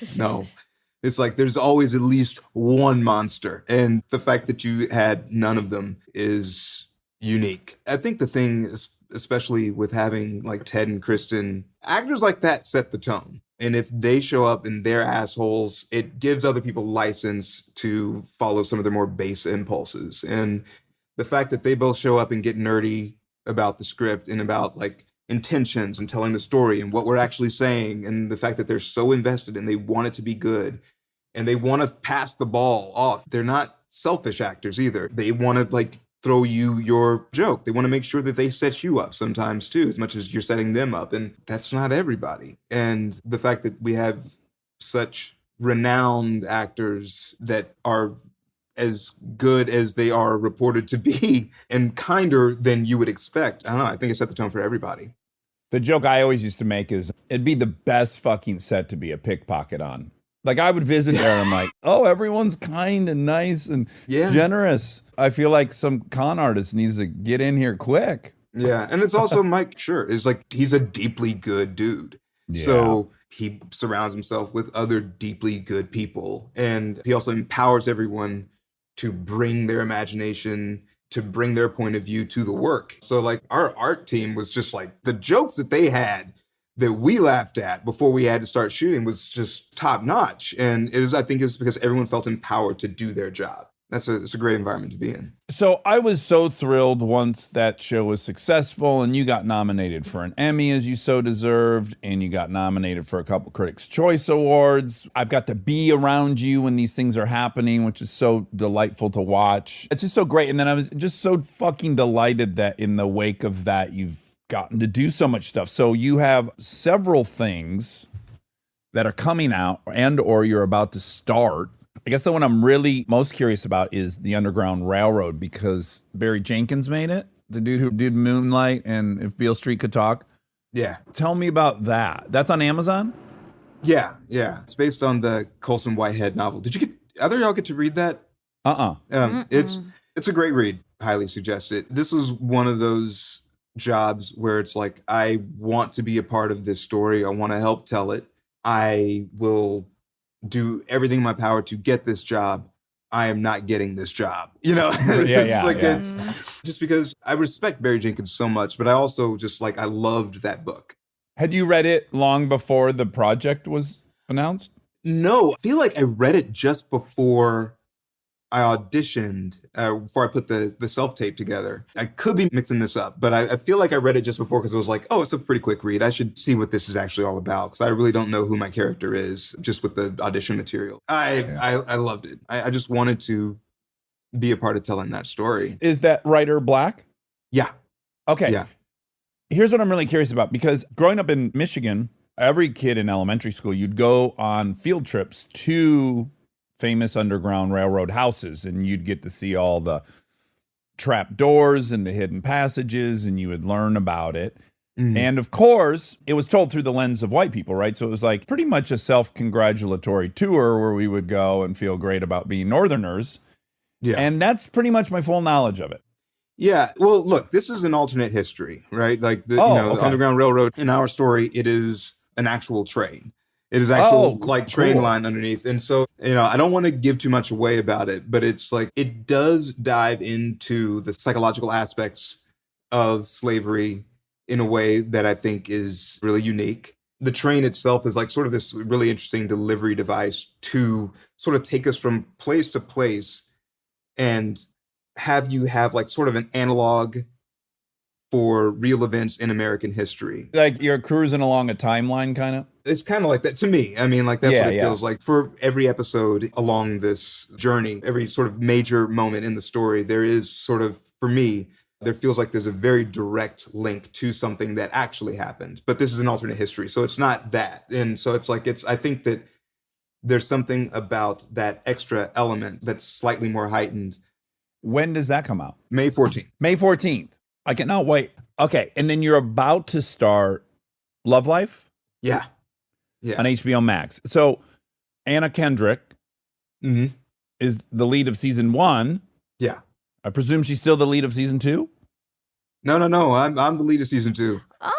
It's like there's always at least one monster, and the fact that you had none of them is unique. I think the thing is, especially with having like Ted and Kristen, actors like that set the tone. And if they show up and they're assholes, it gives other people license to follow some of their more base impulses. And the fact that they both show up and get nerdy about the script and about like intentions and telling the story and what we're actually saying, and the fact that they're so invested and they want it to be good and they want to pass the ball off. They're not selfish actors either. They want to like throw you your joke. They want to make sure that they set you up sometimes too, as much as you're setting them up. And that's not everybody. And the fact that we have such renowned actors that are as good as they are reported to be and kinder than you would expect. I don't know. I think it set the tone for everybody. The joke I always used to make is it'd be the best fucking set to be a pickpocket on. Like, I would visit there and I'm like, oh, everyone's kind and nice and generous. I feel like some con artist needs to get in here quick. Yeah. And it's also Mike Schur is like, he's a deeply good dude. Yeah. So he surrounds himself with other deeply good people. And he also empowers everyone to bring their imagination, to bring their point of view to the work. So like our art team was just like, the jokes that they had that we laughed at before we had to start shooting was just top notch. And I think it's because everyone felt empowered to do their job. It's a great environment to be in. So I was so thrilled once that show was successful and you got nominated for an Emmy, as you so deserved, and you got nominated for a couple Critics' Choice Awards. I've got to be around you when these things are happening, which is so delightful to watch. It's just so great. And then I was just so fucking delighted that in the wake of that, you've gotten to do so much stuff. So you have several things that are coming out and or you're about to start. I guess the one I'm really most curious about is the Underground Railroad, because Barry Jenkins made it, the dude who did Moonlight and If Beale Street Could Talk. Yeah. Tell me about that. That's on Amazon? Yeah. It's based on the Colson Whitehead novel. Did you either of y'all get to read that? It's a great read. Highly suggest it. This is one of those jobs where it's like, I want to be a part of this story. I want to help tell it. I will do everything in my power to get this job. I am not getting this job. You know, it's just because I respect Barry Jenkins so much, but I also just like, I loved that book. Had you read it long before the project was announced? No, I feel like I read it just before I auditioned, before I put the self-tape together. I could be mixing this up, but I feel like I read it just before because it was like, oh, it's a pretty quick read. I should see what this is actually all about, because I really don't know who my character is just with the audition material. I loved it. I just wanted to be a part of telling that story. Is that writer Black? Yeah. Okay. Yeah. Here's what I'm really curious about, because growing up in Michigan, every kid in elementary school, you'd go on field trips to famous Underground Railroad houses, and you'd get to see all the trap doors and the hidden passages, and you would learn about it. And of course, it was told through the lens of white people, right? So it was like pretty much a self-congratulatory tour where we would go and feel great about being Northerners. Yeah. And that's pretty much my full knowledge of it. Yeah. Well, look, this is an alternate history, right? Like the Okay. Underground Railroad in our story, it is an actual train. It is actual train cool. line underneath. And so, I don't want to give too much away about it, but it's like it does dive into the psychological aspects of slavery in a way that I think is really unique. The train itself is like sort of this really interesting delivery device to sort of take us from place to place and have you have like sort of an analog for real events in American history. Like you're cruising along a timeline, kind of. It's kind of like that to me. I mean, like that's Yeah, what it yeah. feels like for every episode along this journey, every sort of major moment in the story. There is sort of, for me, there feels like there's a very direct link to something that actually happened. But this is an alternate history, so it's not that. And so it's like I think that there's something about that extra element that's slightly more heightened. When does that come out? May 14th. May 14th. I cannot wait. Okay, and then you're about to start Love Life Yeah. Yeah. on HBO Max. So Anna Kendrick hmm is the lead of season 1. Yeah. I presume she's still the lead of season 2? No. I'm the lead of season 2. Oh.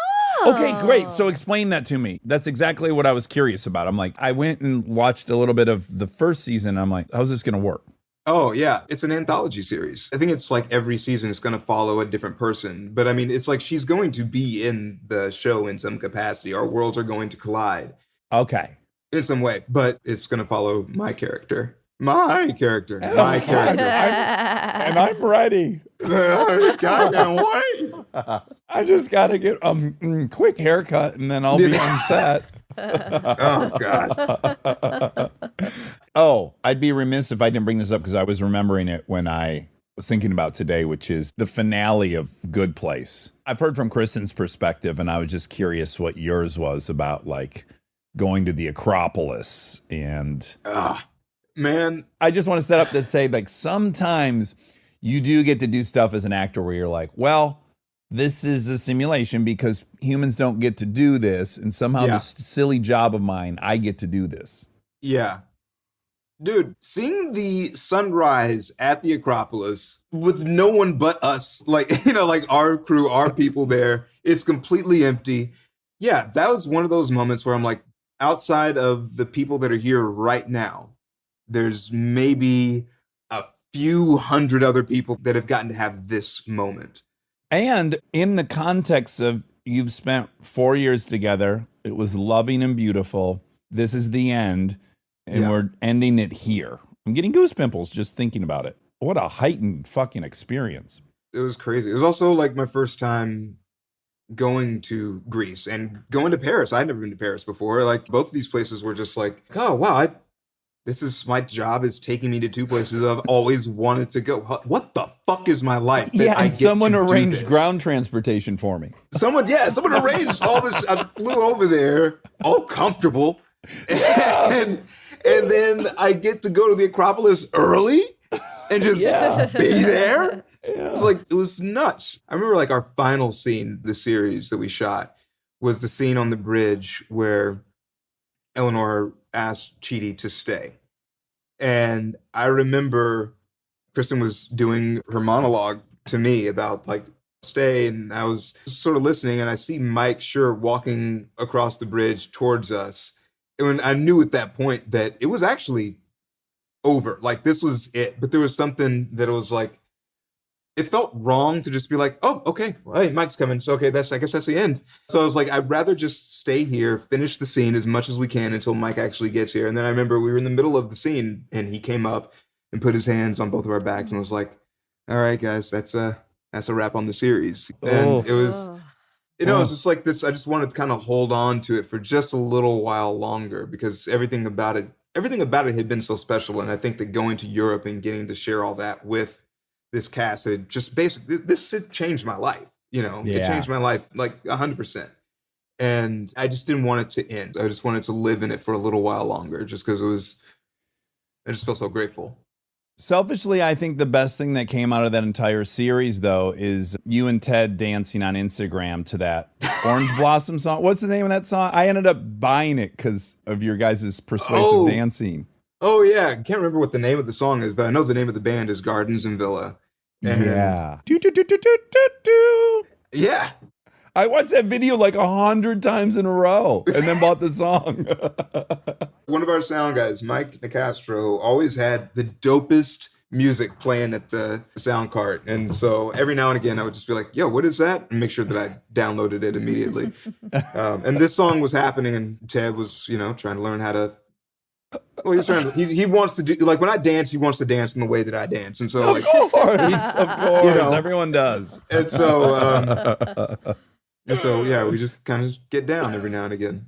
Okay, great. So explain that to me. That's exactly what I was curious about. I'm like, I went and watched a little bit of the first season. I'm like, how's this going to work? Oh, yeah. It's an anthology series. I think it's like every season is going to follow a different person. But I mean, it's like she's going to be in the show in some capacity. Our worlds are going to collide Okay. in some way, but it's going to follow my character. My character. My character. And I'm ready. I can't wait. I just got to get a quick haircut and then I'll be on set. Oh, God. Oh, I'd be remiss if I didn't bring this up because I was remembering it when I was thinking about today, which is the finale of Good Place. I've heard from Kristen's perspective, and I was just curious what yours was about, like going to the Acropolis. And Man. I just want to set up to say, like, sometimes you do get to do stuff as an actor where you're like, well, this is a simulation because humans don't get to do this. And somehow Yeah. this silly job of mine, I get to do this. Yeah. Dude, seeing the sunrise at the Acropolis with no one but us, like, like our crew, our people there, it's completely empty. Yeah, that was one of those moments where I'm like, outside of the people that are here right now, there's maybe a few hundred other people that have gotten to have this moment. And in the context of you've spent 4 years together, it was loving and beautiful. This is the end, and Yeah. we're ending it here. I'm getting goose pimples just thinking about it. What a heightened fucking experience. It was crazy. It was also like my first time going to Greece and going to Paris. I'd never been to Paris before. Like both of these places were just like, oh, wow, this is my job is taking me to two places I've always wanted to go. What the fuck is my life? that I And get someone to do arranged this? ground transportation for me. Someone arranged all this. I flew over there, all comfortable, and then I get to go to the Acropolis early and just be there. It's like it was nuts. I remember like our final scene, the series that we shot, was the scene on the bridge where Eleanor asked Chidi to stay, and I remember Kristen was doing her monologue to me about like stay, and I was sort of listening, and I see Mike Schur walking across the bridge towards us, and I knew at that point that it was actually over, like this was it. But there was something that was like, it felt wrong to just be like, oh, okay, well, hey, Mike's coming, so okay, I guess that's the end. So I was like, I'd rather just stay here, finish the scene as much as we can until Mike actually gets here. And then I remember we were in the middle of the scene, and he came up and put his hands on both of our backs and was like, all right, guys, that's a wrap on the series. And it was, it's just like this. I just wanted to kind of hold on to it for just a little while longer because everything about it had been so special. And I think that going to Europe and getting to share all that with this cast, it just basically, this had changed my life. It changed my life like 100%. And I just didn't want it to end. I just wanted to live in it for a little while longer just because I just felt so grateful. Selfishly, I think the best thing that came out of that entire series, though, is you and Ted dancing on Instagram to that Orange Blossom song. What's the name of that song? I ended up buying it because of your guys' persuasive dancing. Oh, yeah. I can't remember what the name of the song is, but I know the name of the band is Gardens and Villa. And Yeah. Do, do, do, do, do, do, do. yeah. I watched that video like 100 times in a row and then bought the song. One of our sound guys, Mike Nicastro, always had the dopest music playing at the sound cart. And so every now and again, I would just be like, yo, what is that? And make sure that I downloaded it immediately. And this song was happening, and Ted was, trying to learn how to. Well, he's trying to, he wants to do, like, when I dance, he wants to dance in the way that I dance. And so, like, Of course. Everyone does. and so, yeah, we just kind of get down every now and again.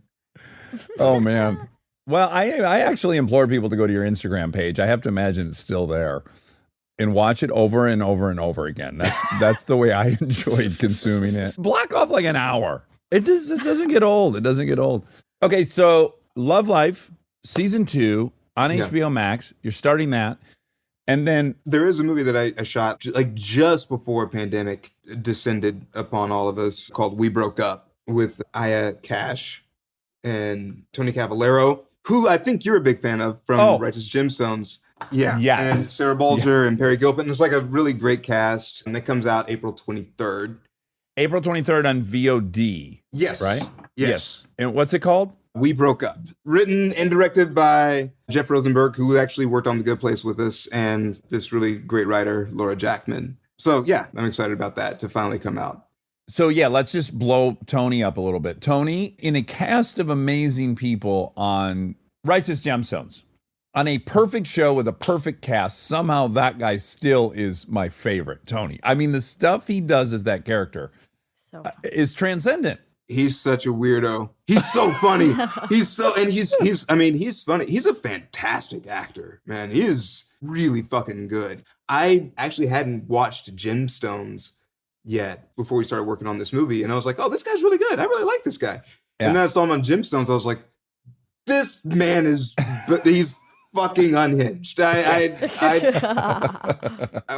Oh, man. Well, I actually implore people to go to your Instagram page. I have to imagine it's still there, and watch it over and over and over again. That's the way I enjoyed consuming it. Block off like an hour. It just doesn't get old. It doesn't get old. Okay, so Love Life, season 2 on HBO Max. You're starting that. And then There is a movie that I shot like just before pandemic descended upon all of us called We Broke Up with Aya Cash and Tony Cavallero, who I think you're a big fan of from Righteous Gemstones. Yeah. Yes. And Sarah Bulger and Perry Gilpin. It's like a really great cast. And it comes out April 23rd. April 23rd on VOD. Yes. Right? Yes. And what's it called? We Broke Up. Written and directed by Jeff Rosenberg, who actually worked on The Good Place with us, and this really great writer, Laura Jackman. So, yeah, I'm excited about that to finally come out. So, yeah, let's just blow Tony up a little bit. Tony, in a cast of amazing people on Righteous Gemstones, on a perfect show with a perfect cast, somehow that guy still is my favorite, Tony. I mean, the stuff he does as that character is transcendent. He's such a weirdo. He's so funny. He's funny. He's a fantastic actor, man. He is really fucking good. I actually hadn't watched Gemstones yet before we started working on this movie. And I was like, oh, this guy's really good. I really like this guy. Yeah. And then I saw him on Gemstones. I was like, this man he's fucking unhinged. I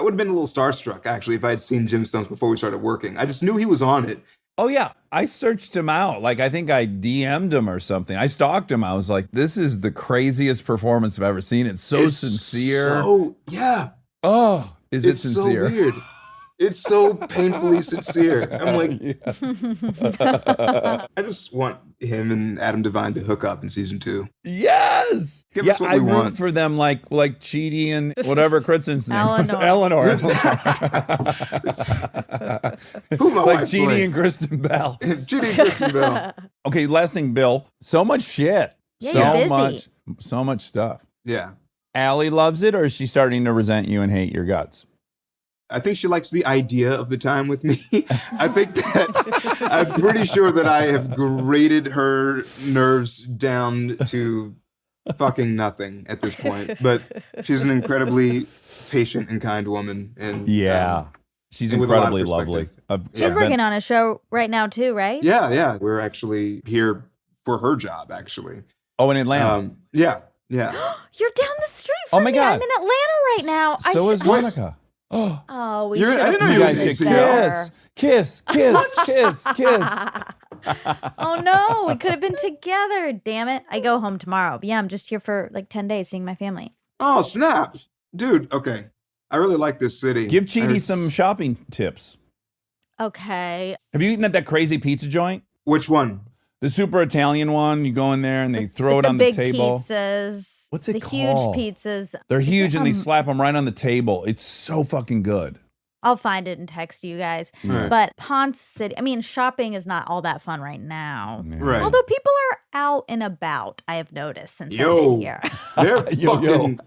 would have been a little starstruck, actually, if I had seen Gemstones before we started working. I just knew he was on it. Oh, yeah. I searched him out. Like, I think I DM'd him or something. I stalked him. I was like, this is the craziest performance I've ever seen. It's so sincere. Yeah. Oh, is it It's sincere? so weird. It's so painfully sincere. I'm like, I just want him and Adam Devine to hook up in season 2. Yes. Give Yeah, us what I we root want. for them like Chidi and whatever Critzen's name. Eleanor. Who my Like wife Chidi played. and Kristen Bell. Chidi and Kristen Bell. Okay, last thing, Bill. So much shit. Yeah, so you're busy. so much stuff. Yeah. Allie loves it, or is she starting to resent you and hate your guts? I think she likes the idea of the time with me. I think that I'm pretty sure that I have grated her nerves down to fucking nothing at this point. But she's an incredibly patient and kind woman. And she's and with a lot of incredibly lovely. perspective. She's working on a show right now too, right? Yeah. We're actually here for her job, actually. Oh, in Atlanta. Yeah. You're down the street Oh from my me. God. I'm in Atlanta right now. So is Monica. Oh, Oh, we You're- I should didn't know you you guys were should there. kiss. Oh no, we could have been together. Damn it. I go home tomorrow. But yeah, I'm just here for like 10 days seeing my family. Oh, snap. Dude, okay. I really like this city. Give Chidi some shopping tips. Okay. Have you eaten at that crazy pizza joint? Which one? The super Italian one. You go in there and they throw it the on the big table. pizzas. What's it the called? huge pizzas. They're huge and they slap them right on the table. It's so fucking good. I'll find it and text you guys. Right. But Ponce City, I mean, shopping is not all that fun right now. Right. Although people are out and about, I have noticed since I've Yo. been here. They're Yo, fucking.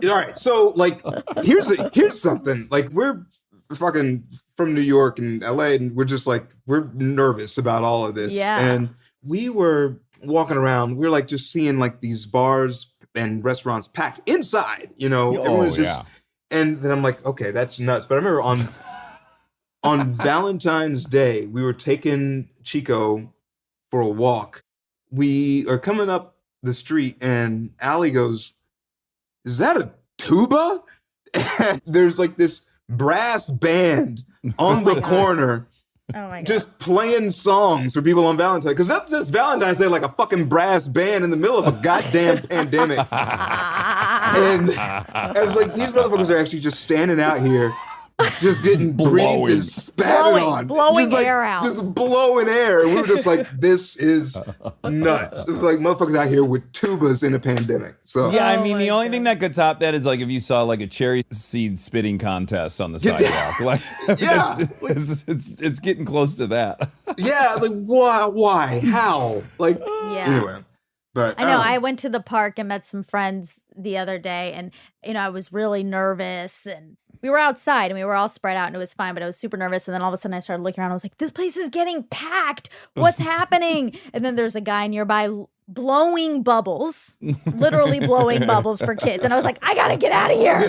All right. So, like, here's something. Like, we're fucking from New York and LA, and we're just like, we're nervous about all of this. Yeah. And we were walking around, we were like just seeing like these bars and restaurants packed inside, everyone's just. And then I'm like, okay, that's nuts. But I remember on Valentine's Day, we were taking Chico for a walk. We are coming up the street, and Allie goes, "Is that a tuba?" And there's like this brass band on the corner, Oh my God. just playing songs for people on Valentine's. Because that's just Valentine's Day, like a fucking brass band in the middle of a goddamn pandemic. And I was like, these motherfuckers are actually just standing out here just getting Blowing. breathed and spattered on. Blowing Just, like, air out. Just blowing air. We were just like, this is nuts. It was like motherfuckers out here with tubas in a pandemic. So Yeah, I Oh mean, my the only God. thing that could top that is like if you saw like a cherry seed spitting contest on the sidewalk. Like, Yeah. it's getting close to that. yeah, like why? How? Like Yeah. anyway. But I know. I went to the park and met some friends the other day, and I was really nervous. And we were outside, and we were all spread out, and it was fine. But I was super nervous. And then all of a sudden, I started looking around. I was like, "This place is getting packed. What's happening?" And then there's a guy nearby blowing bubbles, literally blowing bubbles for kids. And I was like, "I gotta get out of here."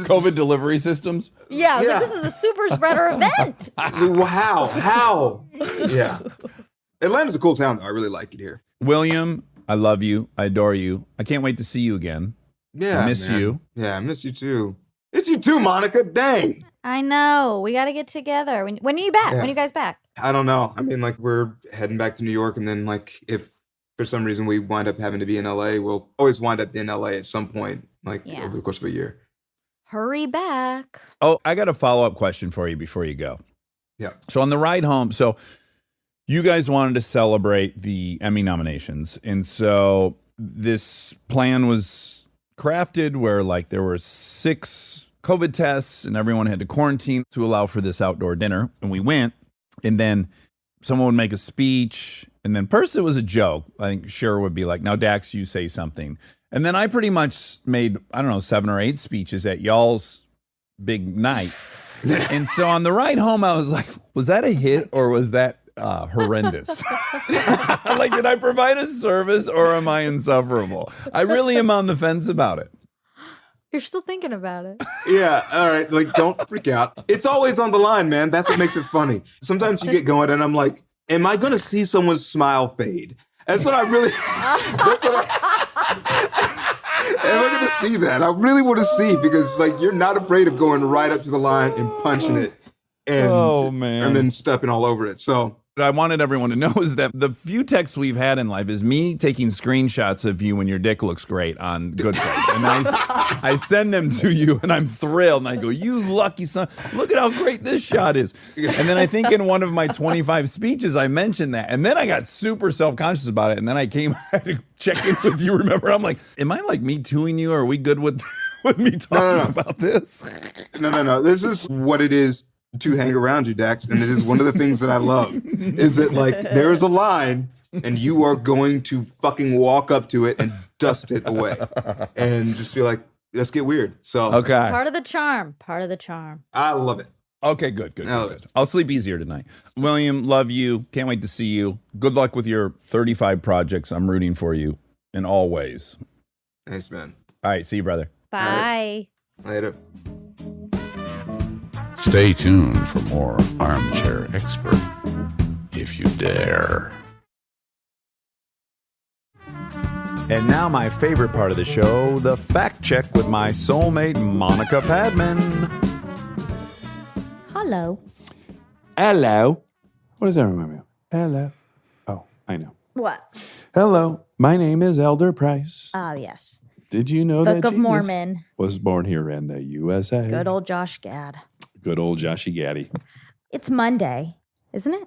COVID delivery systems. Yeah, I was Yeah. like, "This is a super spreader event." How? Yeah. Atlanta's a cool town though. I really like it here. William, I love you. I adore you. I can't wait to see you again. Yeah. I miss man. you. Yeah, I miss you too. Miss you too, Monica. Dang. I know. We got to get together. When are you back? Yeah. When are you guys back? I don't know. I mean, like we're heading back to New York, and then like if for some reason we wind up having to be in LA, we'll always wind up in LA at some point, like Yeah. over the course of a year. Hurry back. Oh, I got a follow-up question for you before you go. Yeah. So on the ride home, you guys wanted to celebrate the Emmy nominations. And so this plan was crafted where like there were 6 COVID tests and everyone had to quarantine to allow for this outdoor dinner. And we went, and then someone would make a speech. And then first it was a joke. I think Cher would be like, "Now Dax, you say something." And then I pretty much made, 7 or 8 speeches at y'all's big night. And so on the ride home, I was like, was that a hit or was that horrendous? Like, did I provide a service or am I insufferable? I really am on the fence about it. You're still thinking about it. Yeah. All right. Like, don't freak out. It's always on the line, man. That's what makes it funny. Sometimes you get going, and I'm like, am I going to see someone's smile fade? That's what I really. That's what am I going to see that? I really want to see, because like you're not afraid of going right up to the line and punching it, and Oh, man. and then stepping all over it. So What I wanted everyone to know is that the few texts we've had in life is me taking screenshots of you when your dick looks great on Good Place. And I send them to you, and I'm thrilled. And I go, "You lucky son. Look at how great this shot is." And then I think in one of my 25 speeches, I mentioned that. And then I got super self-conscious about it. And then I had to check in with you. Remember, I'm like, am I like me tooing you? Are we good with me talking about this? No. This is what it is to hang around you, Dax, and it is one of the things that I love. Is that like there is a line, and you are going to fucking walk up to it and dust it away, and just feel like, let's get weird. So Okay. Part of the charm. Part of the charm. I love it. Okay, good. I'll sleep easier tonight. William, love you. Can't wait to see you. Good luck with your 35 projects. I'm rooting for you in all ways. Thanks, man. All right, see you, brother. Bye. Later. Stay tuned for more Armchair Expert, if you dare. And now my favorite part of the show, the fact check with my soulmate, Monica Padman. Hello. Hello. What does that remind me of? Hello. Oh, I know. What? Hello. My name is Elder Price. Oh, yes. Did you know Book that of Jesus Mormon. was born here in the USA? Good old Josh Gad. Good old Joshy Gaddy. It's Monday, isn't it?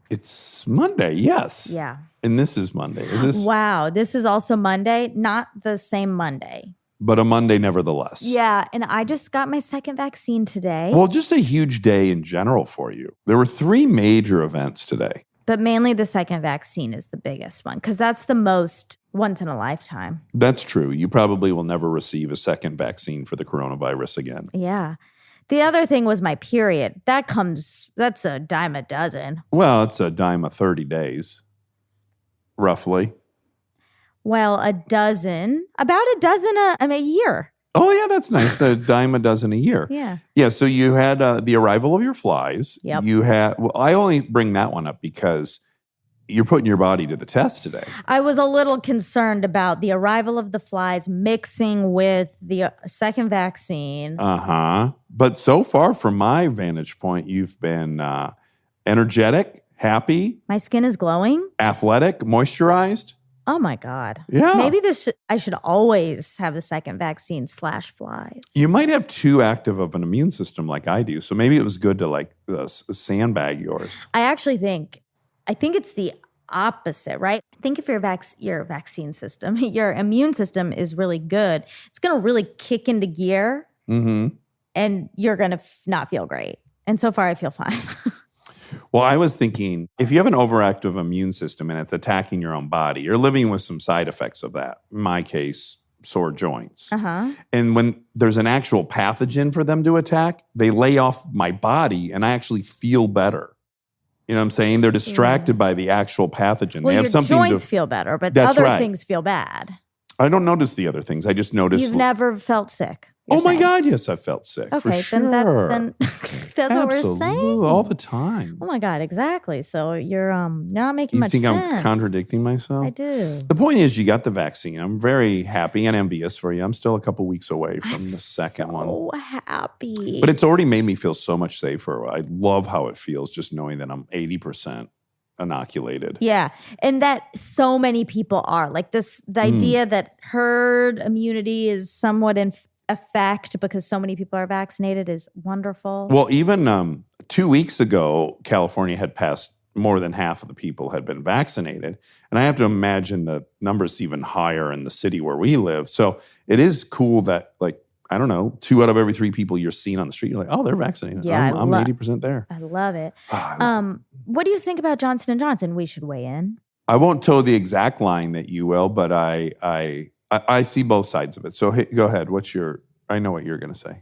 It's Monday, yes. Yeah. And this is Monday. Is this? Wow. This is also Monday, not the same Monday. But a Monday nevertheless. Yeah. And I just got my second vaccine today. Well, just a huge day in general for you. There were 3 major events today. But mainly the second vaccine is the biggest one, because that's the most once in a lifetime. That's true. You probably will never receive a second vaccine for the coronavirus again. Yeah. The other thing was my period. That's a dime a dozen. Well, it's a dime a 30 days, roughly. Well, about a dozen a year. Oh, yeah, that's nice. A dime a dozen a year. Yeah. Yeah, so you had the arrival of your flies. Yep. You had, well, I only bring that one up because you're putting your body to the test today. I was a little concerned about the arrival of the flies mixing with the second vaccine. But so far, from my vantage point, you've been energetic, happy, My skin is glowing. athletic, moisturized. Oh my God. Yeah. Maybe I should always have the second vaccine / flies. You might have too active of an immune system like I do. So maybe it was good to like sandbag yours. I actually think it's the opposite, right? I think if your vaccine system, your immune system is really good, it's going to really kick into gear Mm-hmm. and you're going to not feel great. And so far I feel fine. Well, I was thinking if you have an overactive immune system and it's attacking your own body, you're living with some side effects of that. In my case, sore joints. Uh-huh. And when there's an actual pathogen for them to attack, they lay off my body and I actually feel better. You know what I'm saying? They're distracted by the actual pathogen. Well, they have your something joints feel better, but That's other right. things feel bad. I don't notice the other things. I just notice. You've never felt sick. Oh you're my saying. God! Yes, I felt sick. for Okay, sure. then that's what we're saying. Absolutely, all the time. Oh my God, exactly. So you're not making You much think sense. I'm contradicting myself? I do. The point is, you got the vaccine. I'm very happy and envious for you. I'm still a couple weeks away from the second one. So happy. But it's already made me feel so much safer. I love how it feels just knowing that I'm 80% inoculated. Yeah. And that so many people are. Like the idea that herd immunity is somewhat in effect because so many people are vaccinated is wonderful. Well, even 2 weeks ago, California had passed more than half of the people had been vaccinated. And I have to imagine the numbers even higher in the city where we live. So it is cool that, like, I don't know, 2 out of every 3 people you're seeing on the street, you're like, oh, they're vaccinated. Yeah, I'm 80% there. I love it. Ah, What do you think about Johnson & Johnson? We should weigh in. I won't toe the exact line that you will, but I see both sides of it. So go ahead. I know what you're going to say.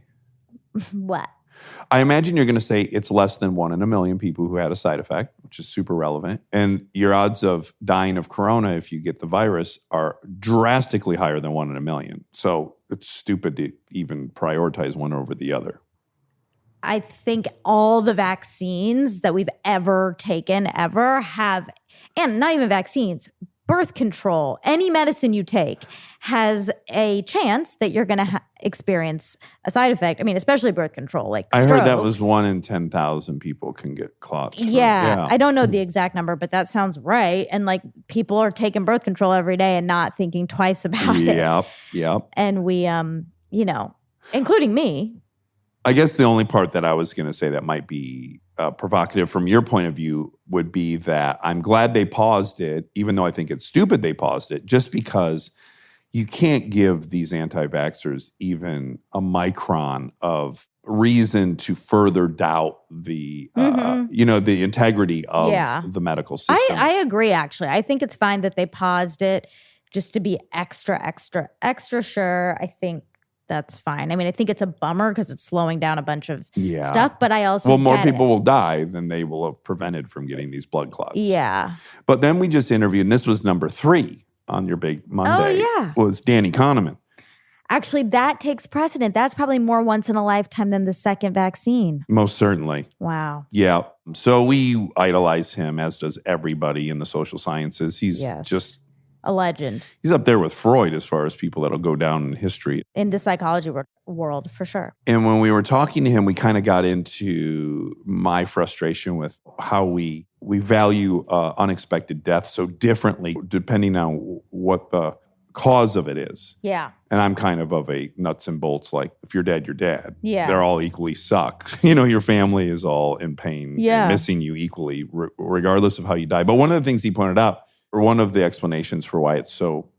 What? I imagine you're going to say it's less than 1 in a million people who had a side effect, which is super relevant. And your odds of dying of corona if you get the virus are drastically higher than 1 in a million. So it's stupid to even prioritize one over the other. I think all the vaccines that we've ever taken have, and not even vaccines, birth control, any medicine you take has a chance that you're going to experience a side effect. I mean, especially birth control, like I heard that strokes. was 1 in 10,000 people can get clots. Yeah, I don't know the exact number, but that sounds right. And like people are taking birth control every day and not thinking twice about it. Yep. And we, including me. I guess the only part that I was going to say that might be provocative from your point of view would be that I'm glad they paused it, even though I think it's stupid they paused it, just because you can't give these anti-vaxxers even a micron of reason to further doubt the, the integrity of the medical system. I agree, actually. I think it's fine that they paused it just to be extra sure. I think that's fine. I mean, I think it's a bummer because it's slowing down a bunch of stuff, but I also more get people it. will die than they will have prevented from getting these blood clots. Yeah. But then we just interviewed, and this was number 3 on your big Monday. Oh, yeah. Was Danny Kahneman. Actually, that takes precedent. That's probably more once in a lifetime than the second vaccine. Most certainly. Wow. Yeah. So we idolize him, as does everybody in the social sciences. He's just a legend he's up there with Freud as far as people that'll go down in history. in the psychology world, for sure. And when we were talking to him, we kind of got into my frustration with how we value unexpected death so differently depending on what the cause of it is. Yeah. And I'm kind of a nuts and bolts, like, if you're dead, you're dead. Yeah. They're all equally suck. Your family is all in pain Yeah. and missing you equally, regardless of how you die. But one of the things he pointed out, or one of the explanations for why it's so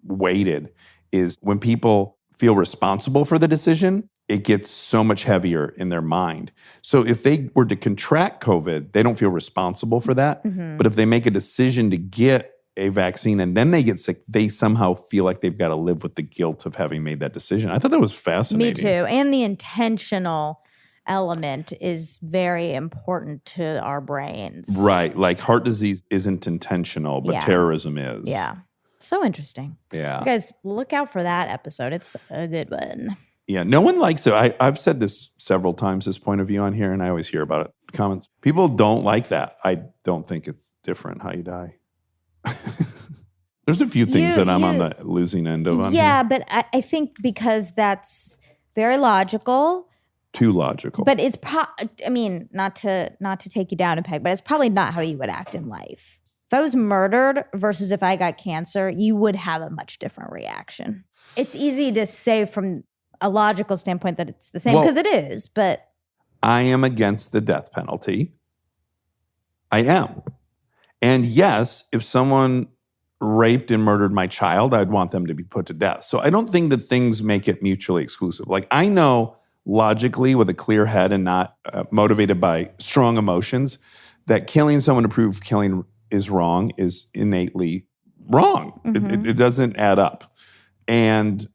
weighted, is when people feel responsible for the decision, it gets so much heavier in their mind. So if they were to contract COVID, they don't feel responsible for that. Mm-hmm. But if they make a decision to get a vaccine and then they get sick, they somehow feel like they've got to live with the guilt of having made that decision. I thought that was fascinating. Me too. And the intentional element is very important to our brains. Right. Like heart disease isn't intentional, but Yeah. terrorism is. Yeah. So interesting. Yeah. You guys, look out for that episode. It's a good one. Yeah. No one likes it. I've said this several times, this point of view on here, and I always hear about it. Comments. People don't like that. I don't think it's different how you die. There's a few things that I'm on the losing end of on Yeah, here. but I think because that's very logical. Too logical. But it's not to take you down a peg, but it's probably not how you would act in life. If I was murdered versus if I got cancer, you would have a much different reaction. It's easy to say from a logical standpoint that it's the same because it is, but I am against the death penalty. I am. And yes, if someone raped and murdered my child, I'd want them to be put to death. So I don't think that things make it mutually exclusive. Like I know logically with a clear head and not motivated by strong emotions that killing someone to prove killing is wrong is innately wrong. It doesn't add up. And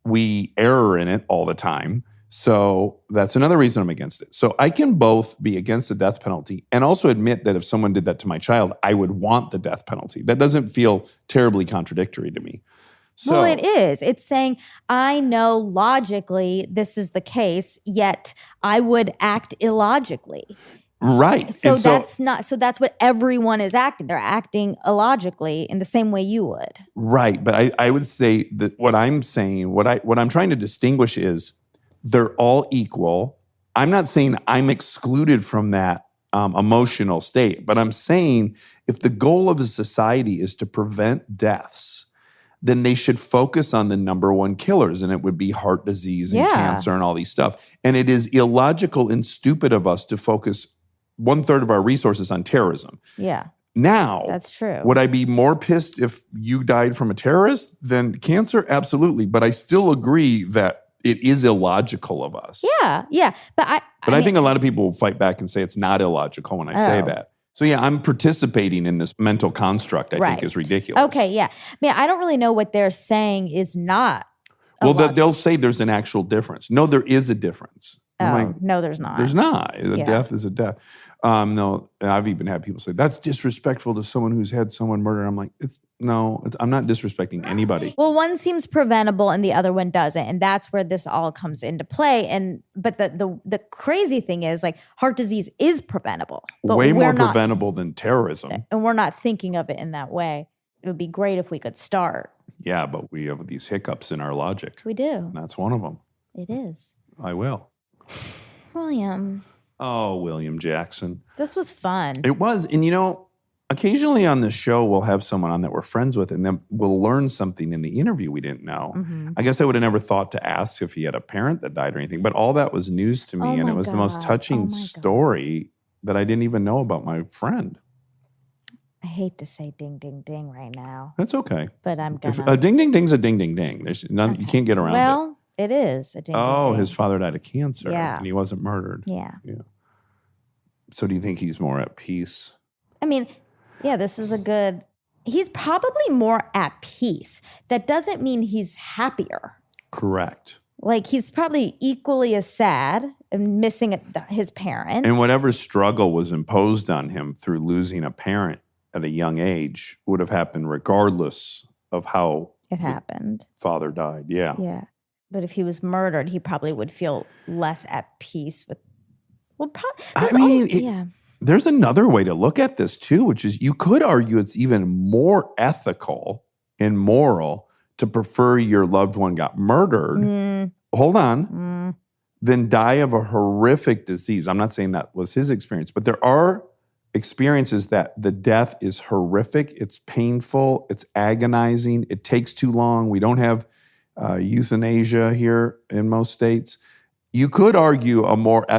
we err in it all the time. So that's another reason I'm against it. So I can both be against the death penalty and also admit that if someone did that to my child, I would want the death penalty. That doesn't feel terribly contradictory to me. So, well, it is. It's saying, I know logically this is the case, yet I would act illogically. right. So And that's what everyone is acting. They're acting illogically in the same way you would. right. But I would say that what I'm saying, what I'm trying to distinguish is they're all equal. I'm not saying I'm excluded from that emotional state, but I'm saying if the goal of a society is to prevent deaths, then they should focus on the number one killers, and it would be heart disease and Yeah. cancer and all these stuff. And it is illogical and stupid of us to focus 1/3 of our resources on terrorism. Yeah, Now, that's true. would I be more pissed if you died from a terrorist than cancer? Absolutely. But I still agree that it is illogical of us. Yeah. But I mean, think a lot of people will fight back and say it's not illogical when I say Oh. that. So yeah, I'm participating in this mental construct I think Right. is ridiculous. Okay, yeah. I mean, I don't really know what they're saying is not. Well, illogical. they'll say there's an actual difference. No, there is a difference. I'm Oh, like, no, there's not. there's not. A Yeah. death is a death. No, and I've even had people say, that's disrespectful to someone who's had someone murdered. I'm like, I'm not disrespecting anybody. Well, one seems preventable and the other one doesn't, and that's where this all comes into play. But the crazy thing is, like, heart disease is preventable, but Way more we're not, preventable than terrorism. and we're not thinking of it in that way. It would be great if we could start. Yeah, but we have these hiccups in our logic. We do. And that's one of them. It is. I will. William, Oh, William Jackson. this was fun. It was. And occasionally on the show, we'll have someone on that we're friends with, and then we'll learn something in the interview we didn't know. Mhm. I guess I would have never thought to ask if he had a parent that died or anything, but all that was news to me. Oh And my it was the most God. touching Oh my God. story that I didn't even know about my friend. I hate to say ding, ding, ding right now, That's okay. but I'm If gonna. a ding ding ding's a ding ding ding. There's nothing, you can't get around it. Well, it is a ding, ding, Oh, ding. his father died of cancer Yeah. and he wasn't murdered. Yeah. So do you think he's more at peace? I mean, yeah, this is a good. He's probably more at peace. That doesn't mean he's happier. Correct. Like, he's probably equally as sad and missing his parent. And whatever struggle was imposed on him through losing a parent at a young age would have happened regardless of how it happened. father died. Yeah. Yeah. But if he was murdered, he probably would feel less at peace with. Well, probably. There's another way to look at this too, which is you could argue it's even more ethical and moral to prefer your loved one got murdered. Hold on. Than die of a horrific disease. I'm not saying that was his experience, but there are experiences that the death is horrific. It's painful. It's agonizing. It takes too long. We don't have euthanasia here in most states. You could argue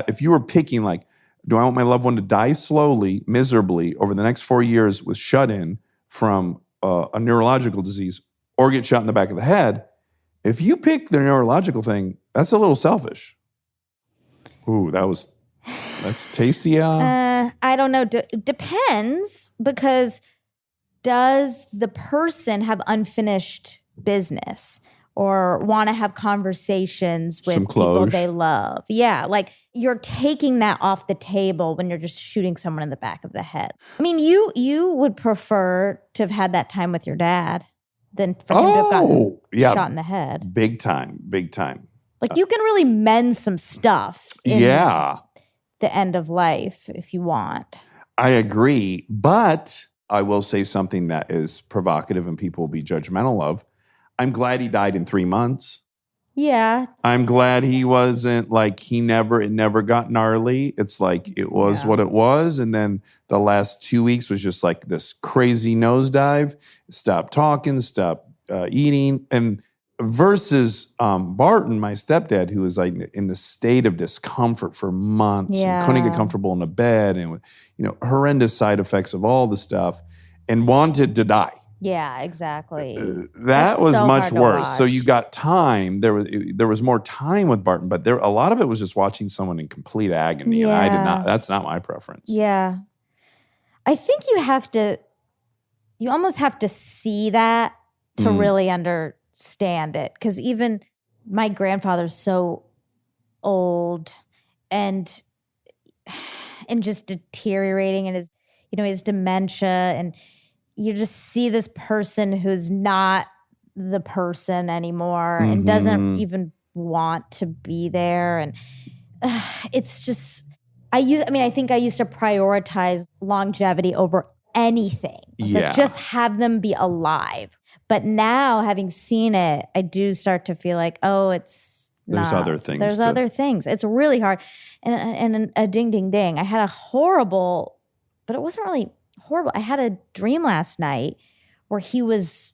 if you were picking like, do I want my loved one to die slowly, miserably over the next 4 years with shut-in from a neurological disease or get shot in the back of the head? If you pick the neurological thing, that's a little selfish. Ooh, that's tasty. I don't know. Depends, because does the person have unfinished business or want to have conversations with Some people closure. they love? Yeah, like you're taking that off the table when you're just shooting someone in the back of the head. I mean, you would prefer to have had that time with your dad than for him to have gotten shot in the head. Big time. Like, you can really mend some stuff in Yeah, the end of life if you want. I agree. But I will say something that is provocative and people will be judgmental of. I'm glad he died in 3 months. Yeah. I'm glad he wasn't like it never got gnarly. It's like it was what it was. And then the last 2 weeks was just like this crazy nosedive. Stop talking, stop eating. And versus Barton, my stepdad, who was like in the state of discomfort for months and couldn't get comfortable in the bed and, horrendous side effects of all the stuff and wanted to die. Yeah, exactly. That That's was so much hard to worse. So watch. you got time. There was more time with Barton, but a lot of it was just watching someone in complete agony. And I did not. That's not my preference. Yeah. I think you almost have to see that to really understand it. Because even my grandfather's so old and just deteriorating in his dementia, and you just see this person who's not the person anymore and doesn't even want to be there. And it's just, I think I used to prioritize longevity over anything. So just have them be alive. But now, having seen it, I do start to feel like, There's other things. There's other things. It's really hard. And a ding, ding, ding. I had a horrible, but it wasn't really horrible. I had a dream last night where he was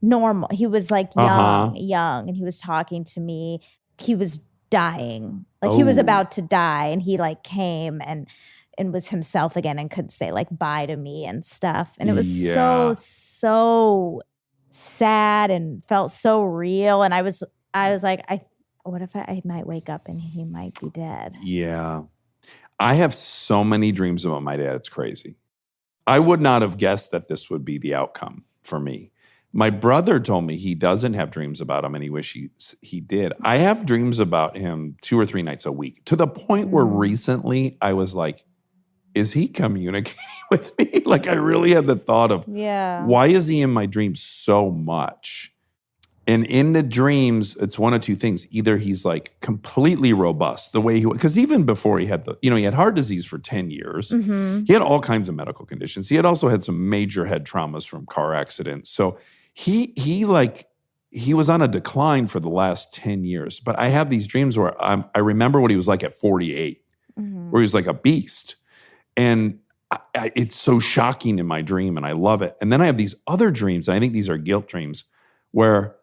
normal. He was like young, and he was talking to me. He was dying. Like he was about to die, and he like came and was himself again and could say like bye to me and stuff. And it was so sad and felt so real. And I was like, what if I might wake up and he might be dead? Yeah. I have so many dreams about my dad. It's crazy. I would not have guessed that this would be the outcome for me. My brother told me he doesn't have dreams about him and he wishes he did. I have dreams about him 2 or 3 nights a week, to the point where recently I was like, is he communicating with me? Like I really had the thought of, why is he in my dreams so much? And in the dreams, it's one of two things. Either he's like completely robust the way because even before he had he had heart disease for 10 years. He had all kinds of medical conditions. He had also had some major head traumas from car accidents. So he was on a decline for the last 10 years. But I have these dreams where I remember what he was like at 48, where he was like a beast. And it's so shocking in my dream and I love it. And then I have these other dreams, and I think these are guilt dreams, where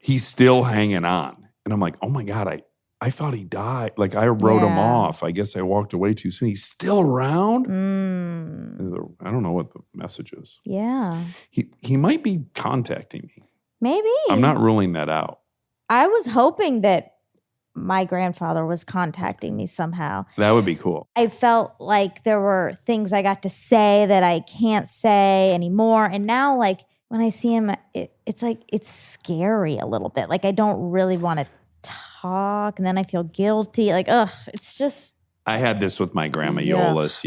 he's still hanging on. And I'm like, oh my God, I thought he died. Like I wrote him off. I guess I walked away too soon. He's still around. I don't know what the message is. Yeah. He might be contacting me. Maybe. I'm not ruling that out. I was hoping that my grandfather was contacting me somehow. That would be cool. I felt like there were things I got to say that I can't say anymore. And now like, when I see him, it's like, it's scary a little bit. Like, I don't really want to talk. And then I feel guilty. Like, it's just. I had this with my grandma Yolis,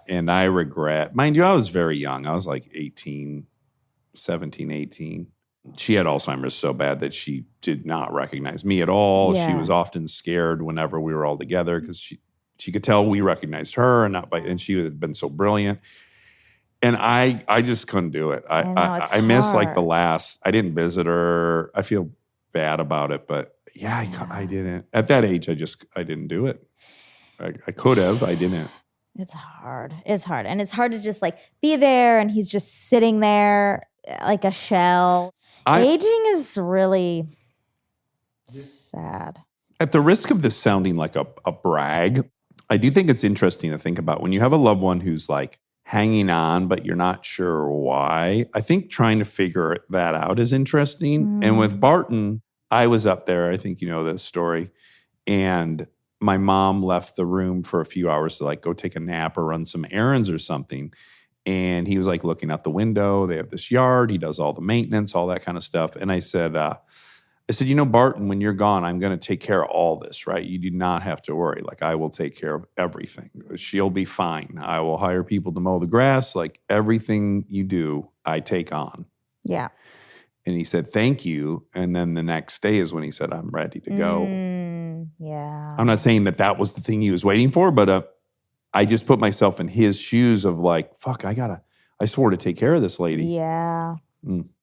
and I regret. Mind you, I was very young. I was like 17, 18. She had Alzheimer's so bad that she did not recognize me at all. Yeah. She was often scared whenever we were all together because she could tell we recognized her and she had been so brilliant. And I just couldn't do it. I missed like the last. I didn't visit her. I feel bad about it, but I didn't. At that age, I didn't do it. I could have. I didn't. It's hard. It's hard. And it's hard to just like be there and he's just sitting there like a shell. Aging is really sad. At the risk of this sounding like a brag, I do think it's interesting to think about when you have a loved one who's like hanging on, but you're not sure why. I think trying to figure that out is interesting. And with Barton, I was up there. I think you know this story. And my mom left the room for a few hours to like go take a nap or run some errands or something. And he was like looking out the window. They have this yard. He does all the maintenance, all that kind of stuff. And I said, Barton, when you're gone, I'm going to take care of all this, right? You do not have to worry. Like, I will take care of everything. She'll be fine. I will hire people to mow the grass. Like, everything you do, I take on. Yeah. And he said, thank you. And then the next day is when he said, I'm ready to go. Yeah. I'm not saying that was the thing he was waiting for, but I just put myself in his shoes of like, fuck, I swore to take care of this lady. Yeah.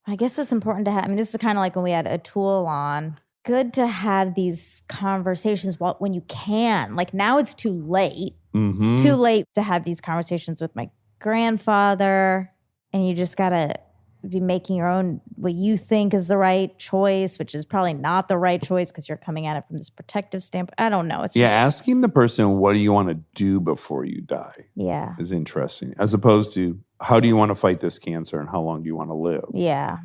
I guess it's important to have, this is kind of like when we had a tool on. good to have these conversations when you can. Like now it's too late. Mhm. It's too late to have these conversations with my grandfather, and you just gotta be making your own, what you think is the right choice, which is probably not the right choice because you're coming at it from this protective standpoint. I don't know. It's Yeah, just, asking the person, what do you want to do before you die, yeah, is interesting, as opposed to how do you want to fight this cancer and how long do you want to live? yeah.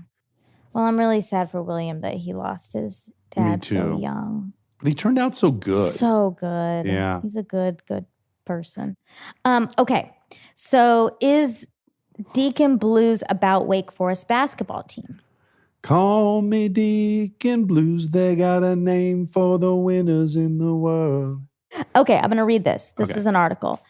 Well, I'm really sad for William that he lost his dad so too. young. But he turned out so good. So good. Yeah. He's a good person. Okay. So is Deacon Blues about Wake Forest basketball team? Call me Deacon Blues. They got a name for the winners in the world. Okay, I'm going to read this. This Okay. is an article.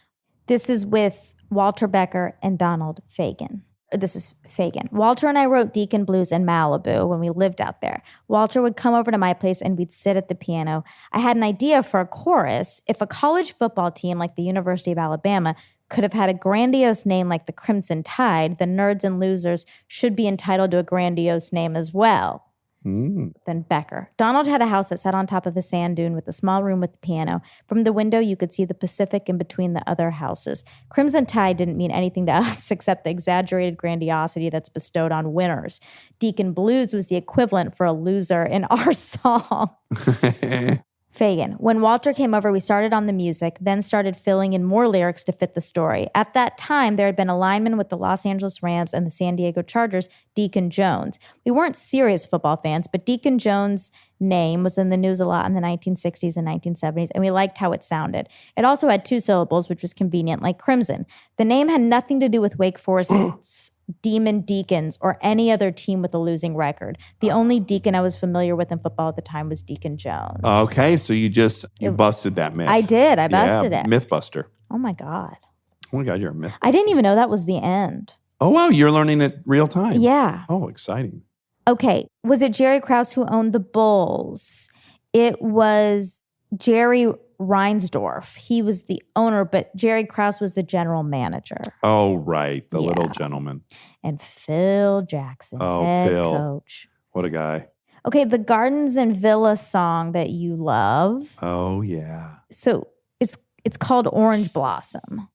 This is with Walter Becker and Donald Fagan. This is Fagan. Walter and I wrote Deacon Blues in Malibu when we lived out there. Walter would come over to my place and we'd sit at the piano. I had an idea for a chorus. If a college football team like the University of Alabama could have had a grandiose name like the Crimson Tide, the Nerds and Losers should be entitled to a grandiose name as well. Then Becker. Donald had a house that sat on top of a sand dune with a small room with a piano. From the window, you could see the Pacific in between the other houses. Crimson Tide didn't mean anything to us except the exaggerated grandiosity that's bestowed on winners. Deacon Blues was the equivalent for a loser in our song. Fagan. When Walter came over, we started on the music, then started filling in more lyrics to fit the story. At that time, there had been a lineman with the Los Angeles Rams and the San Diego Chargers, Deacon Jones. We weren't serious football fans, but Deacon Jones' name was in the news a lot in the 1960s and 1970s, and we liked how it sounded. It also had 2 syllables, which was convenient, like Crimson. The name had nothing to do with Wake Forest's Demon Deacons or any other team with a losing record. The only Deacon I was familiar with in football at the time was Deacon Jones. Okay, so you busted that myth. I did. I busted it. Mythbuster. Oh my God. Oh my God, you're a myth. I didn't even know that was the end. Oh wow, you're learning it real time. Yeah. Oh, exciting. Okay. Was it Jerry Krause who owned the Bulls? It was Jerry Reinsdorf. He was the owner, but Jerry Krause was the general manager. Oh, right. The little Yeah. gentleman. And Phil Jackson, Oh, head Phil. coach. What a guy. Okay, the Gardens and Villas song that you love. Oh, yeah. So it's called Orange Blossom.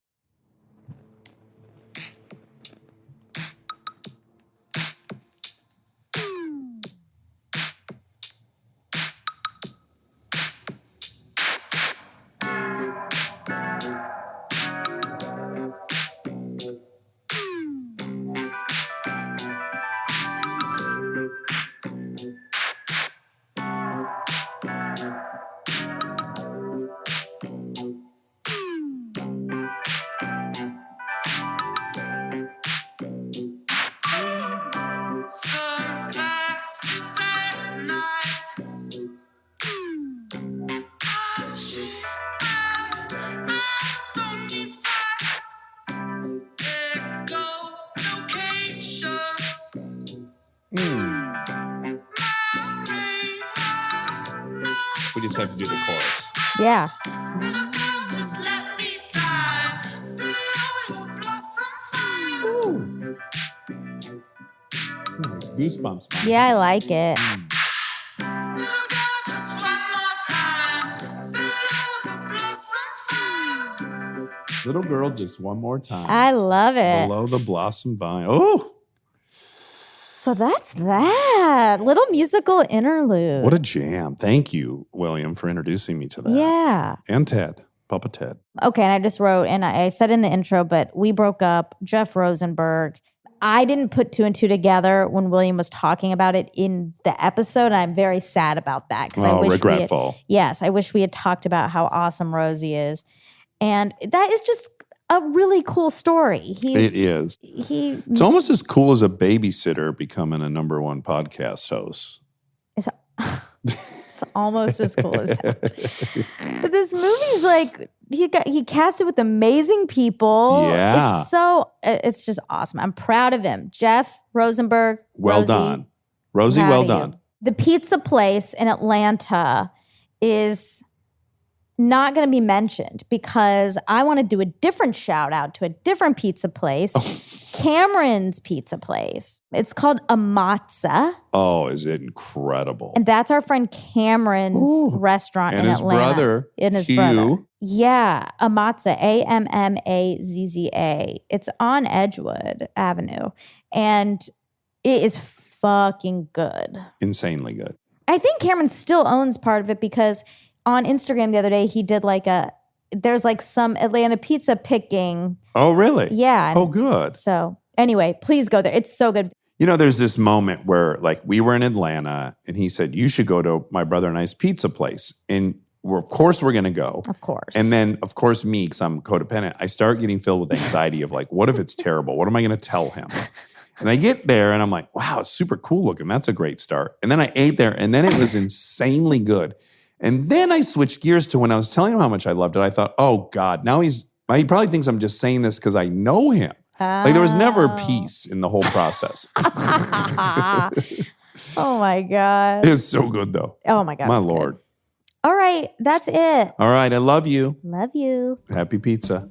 We just have to do the chorus. Yeah. Goosebumps. Man. Yeah, I like it. Little girl, just one more time. I love it. Below the blossom vine. Oh, So that's that. Little musical interlude. what a jam. Thank you, William, for introducing me to that. Yeah. And Ted, Papa Ted. Okay, and I just wrote, and I said in the intro, but we broke up. Jeff Rosenberg. I didn't put 2 and 2 together when William was talking about it in the episode, and I'm very sad about that. 'Cause I Oh, wish regretful. Yes, I wish we had talked about how awesome Rosie is. And that is just a really cool story. It is. It's almost as cool as a babysitter becoming a #1 podcast host. It's almost as cool as that. But this movie's like he cast it with amazing people. Yeah. It's just awesome. I'm proud of him. Jeff Rosenberg. Well Rosie, done. Rosie, proud well of you. done. The pizza place in Atlanta is not going to be mentioned because I want to do a different shout out to a different pizza place, Cameron's Pizza Place. It's called Amatza, Oh, is it incredible? and that's our friend Cameron's restaurant And in his Atlanta. brother, And his Hugh. brother. Yeah, Amatza, Ammazza. It's on Edgewood Avenue, and it is fucking good. Insanely good. I think Cameron still owns part of it because on Instagram the other day he did like there's like some Atlanta pizza picking. Oh, really? Yeah. Oh, good. So anyway, please go there. It's so good. You know, there's this moment where like we were in Atlanta and he said, you should go to my brother and I's pizza place. And of course we're going to go. Of course. And then, of course, me, because I'm codependent, I start getting filled with anxiety of like, what if it's terrible? What am I going to tell him? And I get there and I'm like, wow, it's super cool looking. That's a great start. And then I ate there and then it was insanely good. And then I switched gears to when I was telling him how much I loved it. I thought, oh God, now he probably thinks I'm just saying this because I know him. Like there was never peace in the whole process. Oh my God. It was so good though. Oh my God. My it's good. Lord. All right. That's it. All right. I love you. Love you. Happy pizza.